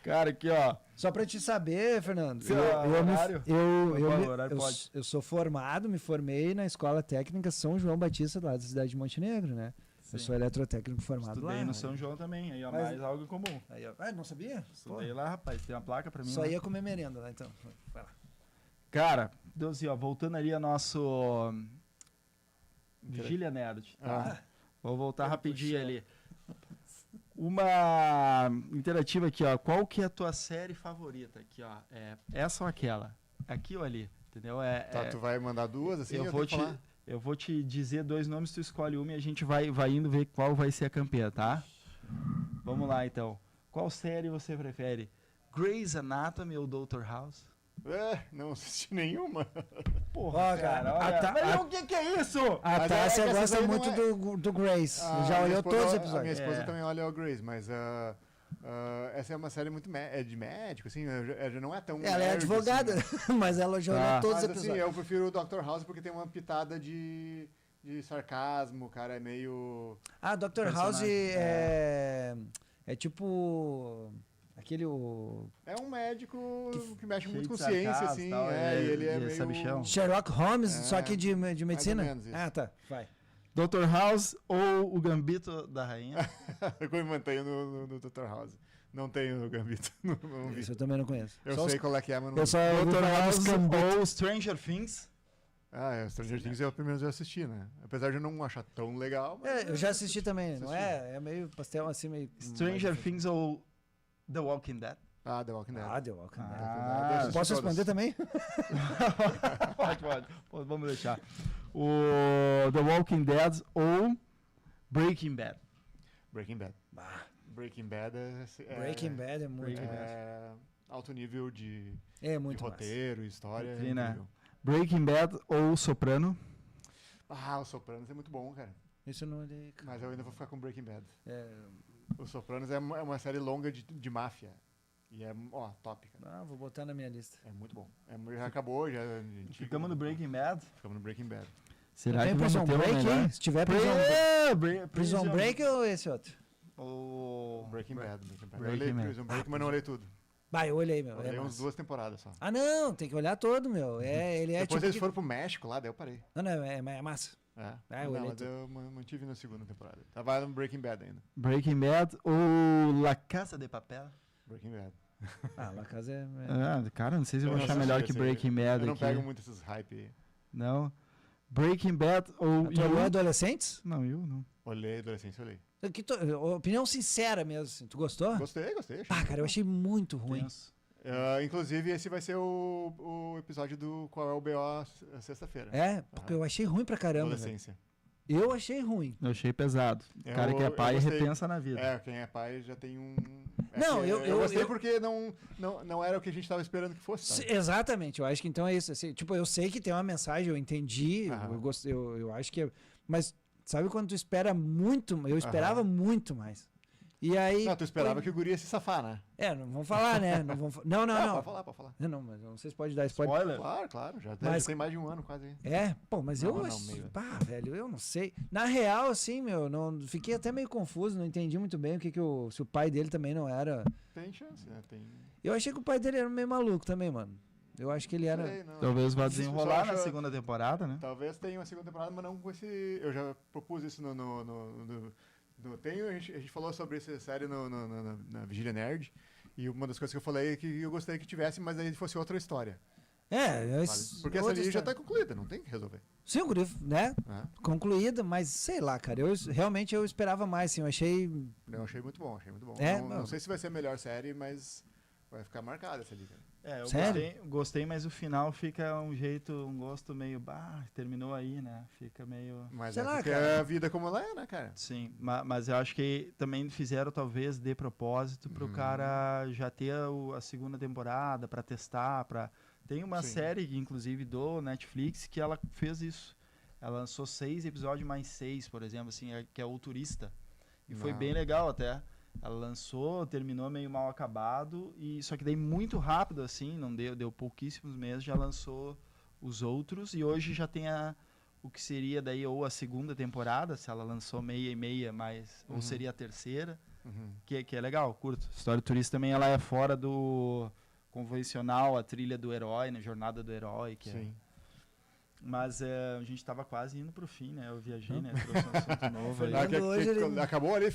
Cara, aqui ó. Só pra te saber, Fernando, eu sou formado, me formei na Escola Técnica São João Batista, lá da cidade de Montenegro, né? Eu sou eletrotécnico formado Estudei lá. no São João também, aí ó, Mas- mais algo em comum. Aí, ó. Não sabia? Pô, Estudei lá, rapaz, tem uma placa pra mim. só lá. ia comer merenda lá, então. Vai lá. Cara, então assim, ó, voltando ali ao nosso Vigília Nerd, tá? Vou voltar rapidinho ali. Uma interativa aqui, ó. Qual que é a tua série favorita aqui, ó? É essa ou aquela? Aqui ou ali? Entendeu? Tá, tu vai mandar duas, assim, eu tenho que vou te dizer 2 nomes, tu escolhe uma e a gente vai indo ver qual vai ser a campeã, tá? Vamos lá, então. Qual série você prefere? Grey's Anatomy ou Dr. House? não assisti nenhuma. Porra, Ó, cara, olha. Mas o que é isso? A Mas Tássia é que essa gosta daí não muito é- do Grace. A Já minha olhou esposa- todos os A minha episódios. esposa É. também olha o Grace, mas essa é uma série muito é de médico, assim, já não é tão Ela é nerd, advogada, assim, mas ela já Tá. olhou todos os mas assim, episódios. eu prefiro o Dr. House porque tem uma pitada de sarcasmo, cara, é meio... Ah, Dr. House Personagem. é tipo aquele É um médico que mexe cheio muito com de ciência, sarcasmo assim, e tal, e ele é e meio... sabichão. Sherlock Holmes, É, só que de medicina? menos isso. Ah, tá. Vai. Dr. House ou o Gambito da Rainha? Eu me mantenho no Dr. House. Não tenho o Gambito, não vi. Isso eu também não conheço. Eu Só sei os- qual é que é, mas não Eu vi. só ouvi Dr. falar dos House Gambit. ou Stranger Things? Stranger Things é o primeiro que eu assisti, né? Apesar de eu não achar tão legal. Mas É, eu já assisti também, não Assisti. é? É meio pastel assim, meio... Stranger mais- Things ou The Walking Dead? The Walking Dead. Ah, The Walking Dead. Ah, eu assisti Posso todas. responder também? pode. Pô, vamos deixar. O The Walking Dead ou Breaking Bad? Breaking Bad. Breaking Bad Breaking Bad é muito Breaking massa. é alto nível de É muito massa. roteiro, história. Sim, né? incrível. Breaking Bad ou Soprano? O Sopranos é muito bom, cara. Isso eu não olhei. Mas eu ainda vou ficar com Breaking Bad. É, O Sopranos é uma série longa de máfia. E é, top, cara. vou botar na minha lista. É muito bom. Já acabou, já... é antigo. Ficamos no Breaking Bad? Ficamos no Breaking Bad. Será Tem que vamos Prison ter Break, uma melhor? hein? Se tiver Prison Break ou esse outro? Ou Breaking Bad. Eu Breaking olhei Bad. Prison Break, mas não olhei tudo. Bah, eu olhei, meu. Olhei É umas massa. 2 temporadas só. Ah, não, tem que olhar todo, meu. Ele é Depois tipo... eles foram pro México lá, daí eu parei. Não, é massa. eu olhei mas tudo. eu mantive na segunda temporada. Tava no Breaking Bad ainda. Breaking Bad ou La Casa de Papel? Breaking Bad. La Casa é... Cara, não sei se eu vou não achar assisti melhor que esse- Breaking Bad Eu não aqui. pego muito esses hype aí. Não. Breaking Bad ou Tu olhou You? Adolescentes? Não, eu não. Olhei, adolescência, olhei. Opinião sincera mesmo, assim. Tu gostou? Gostei. Achei Ah, cara, eu achei muito ruim. Tenso. Inclusive, esse vai ser o episódio do Qual é o BO sexta-feira. É, porque eu achei ruim pra caramba, velho. Adolescência. Eu achei ruim. Eu achei pesado. O cara que é Eu pai gostei. repensa na vida. Quem é pai já tem um... Não, que eu gostei porque não era o que a gente tava esperando que fosse. sabe? Exatamente, eu acho que então é isso. Assim, tipo, eu sei que tem uma mensagem, eu entendi, Aham. eu gostei, eu acho que... Mas sabe quando tu espera muito? Eu esperava muito mais. E aí... Não, tu esperava que o guri ia se safar, né? Não vamos falar, né? Não, vamos... não. Pode falar. Não, mas eu não sei se pode dar spoiler. Spoiler? Claro. Já Mas- tem mais de um ano quase aí. Mas Não, eu... não, meio. velho, eu não sei. Na real, assim, meu, não, fiquei até meio confuso, não entendi muito bem se o pai dele também não era... Tem chance, né? Tem... Eu achei que o pai dele era meio maluco também, mano. Eu acho que ele era... Sei, não. Talvez vá Só desenrolar acho- na segunda temporada, né? Talvez tenha uma segunda temporada, mas não com esse... Eu já propus isso a gente falou sobre essa série na Vigília Nerd. E uma das coisas que eu falei é que eu gostaria que tivesse, mas aí fosse outra história. Porque essa outra ali já história. tá concluída, não tem que resolver. Sim, o guri, né? Né? Concluída, mas sei lá, cara. Realmente eu esperava mais, assim. Eu achei... Eu achei muito bom. É? Não sei se vai ser a melhor série, mas vai ficar marcada essa ali, cara. Eu Sério? gostei, mas o final fica um gosto meio... terminou aí, né? Fica meio... Mas Sei lá, porque cara. é a vida como ela é, né, cara? Sim, mas eu acho que também fizeram talvez de propósito pro cara já ter a segunda temporada pra testar, Tem uma Sim. série, inclusive, do Netflix que ela fez isso. Ela lançou 6 episódios mais 6, por exemplo, assim, que é O Turista. E foi Não. bem legal até. Ela lançou, terminou meio mal acabado, só que daí muito rápido, assim, não deu pouquíssimos meses, já lançou os outros, e hoje já tem o que seria daí ou a segunda temporada, se ela lançou meia e meia, ou seria a terceira, que é legal, curto. A História do Turista também ela é fora do convencional, a trilha do herói, né, jornada do herói, que Sim. Mas a gente tava quase indo pro fim, né? Eu viajei, né? Trouxe um assunto novo aí. Acabou ali,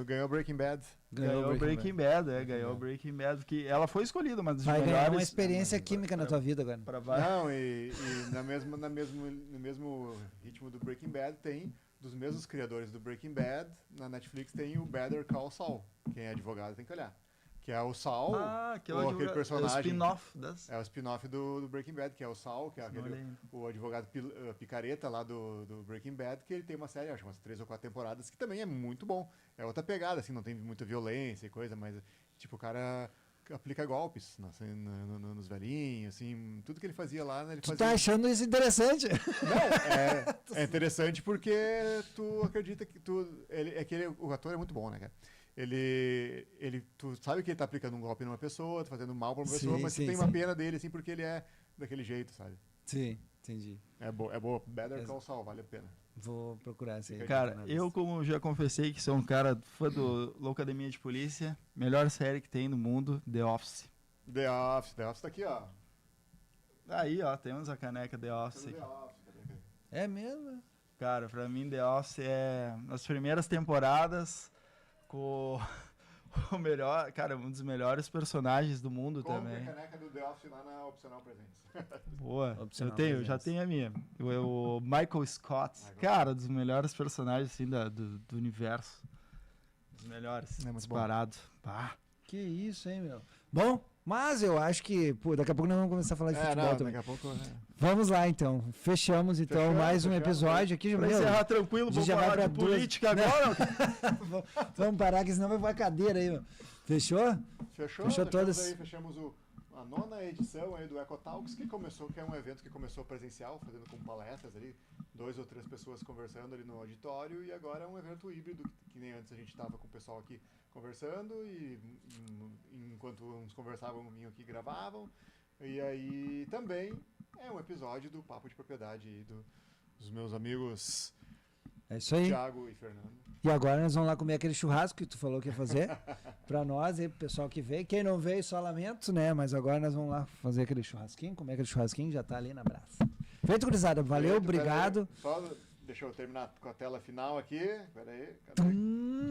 ganhou Breaking Bad. Ganhou Breaking Bad, ganhou Breaking Bad. Que ela foi escolhida, mas vai ganhar uma experiência química na tua vida agora. Não, e no mesmo ritmo do Breaking Bad tem, dos mesmos criadores do Breaking Bad, na Netflix tem o Better Call Saul. Quem é advogado tem que olhar. Que é o Saul, que é aquele personagem. É o spin-off das... É o spin-off do Breaking Bad, que é o Saul, que é o advogado picareta lá do Breaking Bad, que ele tem uma série, acho umas 3 ou 4 temporadas, que também é muito bom. É outra pegada, assim, não tem muita violência e coisa, mas, tipo, o cara aplica golpes assim, nos velhinhos, assim, tudo que ele fazia lá, né, ele fazia... tá achando isso interessante? Não, é interessante porque tu acredita que o ator é muito bom, né, cara? Tu sabe que ele tá aplicando um golpe numa pessoa, tá fazendo mal pra uma pessoa, mas tu tem uma pena dele, assim, porque ele é daquele jeito, sabe? Sim, entendi. É boa. Better Call Saul, vale a pena. Vou procurar essa aí. Cara, eu como já confessei que sou um cara fã do Loucademia de Polícia, melhor série que tem no mundo, The Office. The Office tá aqui, ó. Aí, ó, temos a caneca The Office aqui. É mesmo? Cara, pra mim The Office é as primeiras temporadas com o melhor, cara, um dos melhores personagens do mundo também. Compre a caneca do The Office lá na Opcional Presentes. Boa, já tenho a minha. O Michael Scott, cara, dos melhores personagens assim, do universo. Dos melhores, disparado. Pá. Que isso, hein, meu? Bom, mas eu acho que, daqui a pouco nós vamos começar a falar de futebol também. Daqui a pouco, Vamos lá, então. Fechamos mais um episódio aqui. Pra encerrar tranquilo, vamos falar de política agora. Vamos parar, que senão vai pra cadeira aí, meu. Fechou? Fechou todas. Aí, fechamos a 9ª edição aí do Ecotalks, que é um evento que começou presencial, fazendo com palestras ali, 2 ou 3 pessoas conversando ali no auditório, e agora é um evento híbrido, que nem antes a gente estava com o pessoal aqui conversando, e enquanto uns conversavam, vinham aqui e gravavam. E aí também é um episódio do Papo de Propriedade dos meus amigos Thiago e Fernando. E agora nós vamos lá comer aquele churrasco que tu falou que ia fazer pra nós e pro pessoal que veio. Quem não veio, só lamento, né? Mas agora nós vamos lá fazer aquele churrasquinho, comer aquele churrasquinho, já tá ali na braça. Feito, gurizada. Valeu, obrigado. Só deixa eu terminar com a tela final aqui. Pera aí.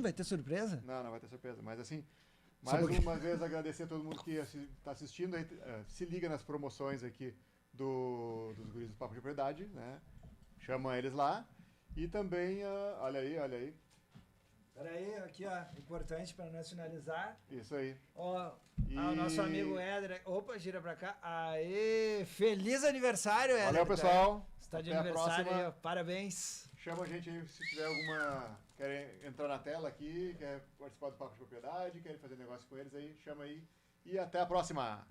Vai ter surpresa? Não vai ter surpresa. Mas assim, uma vez agradecer a todo mundo que está assistindo. Se liga nas promoções aqui dos guris do Papo de Propriedade, né? Chama eles lá. E também, olha aí. Peraí, aqui, ó, importante para nós finalizar. Isso aí. Ó, o nosso amigo Éder. Opa, gira pra cá. Aê, feliz aniversário, Éder. Valeu, pessoal. Está de aniversário aí, parabéns. Chama a gente aí se tiver quer entrar na tela aqui, quer participar do Papo de Propriedade, quer fazer negócio com eles aí, chama aí. E até a próxima.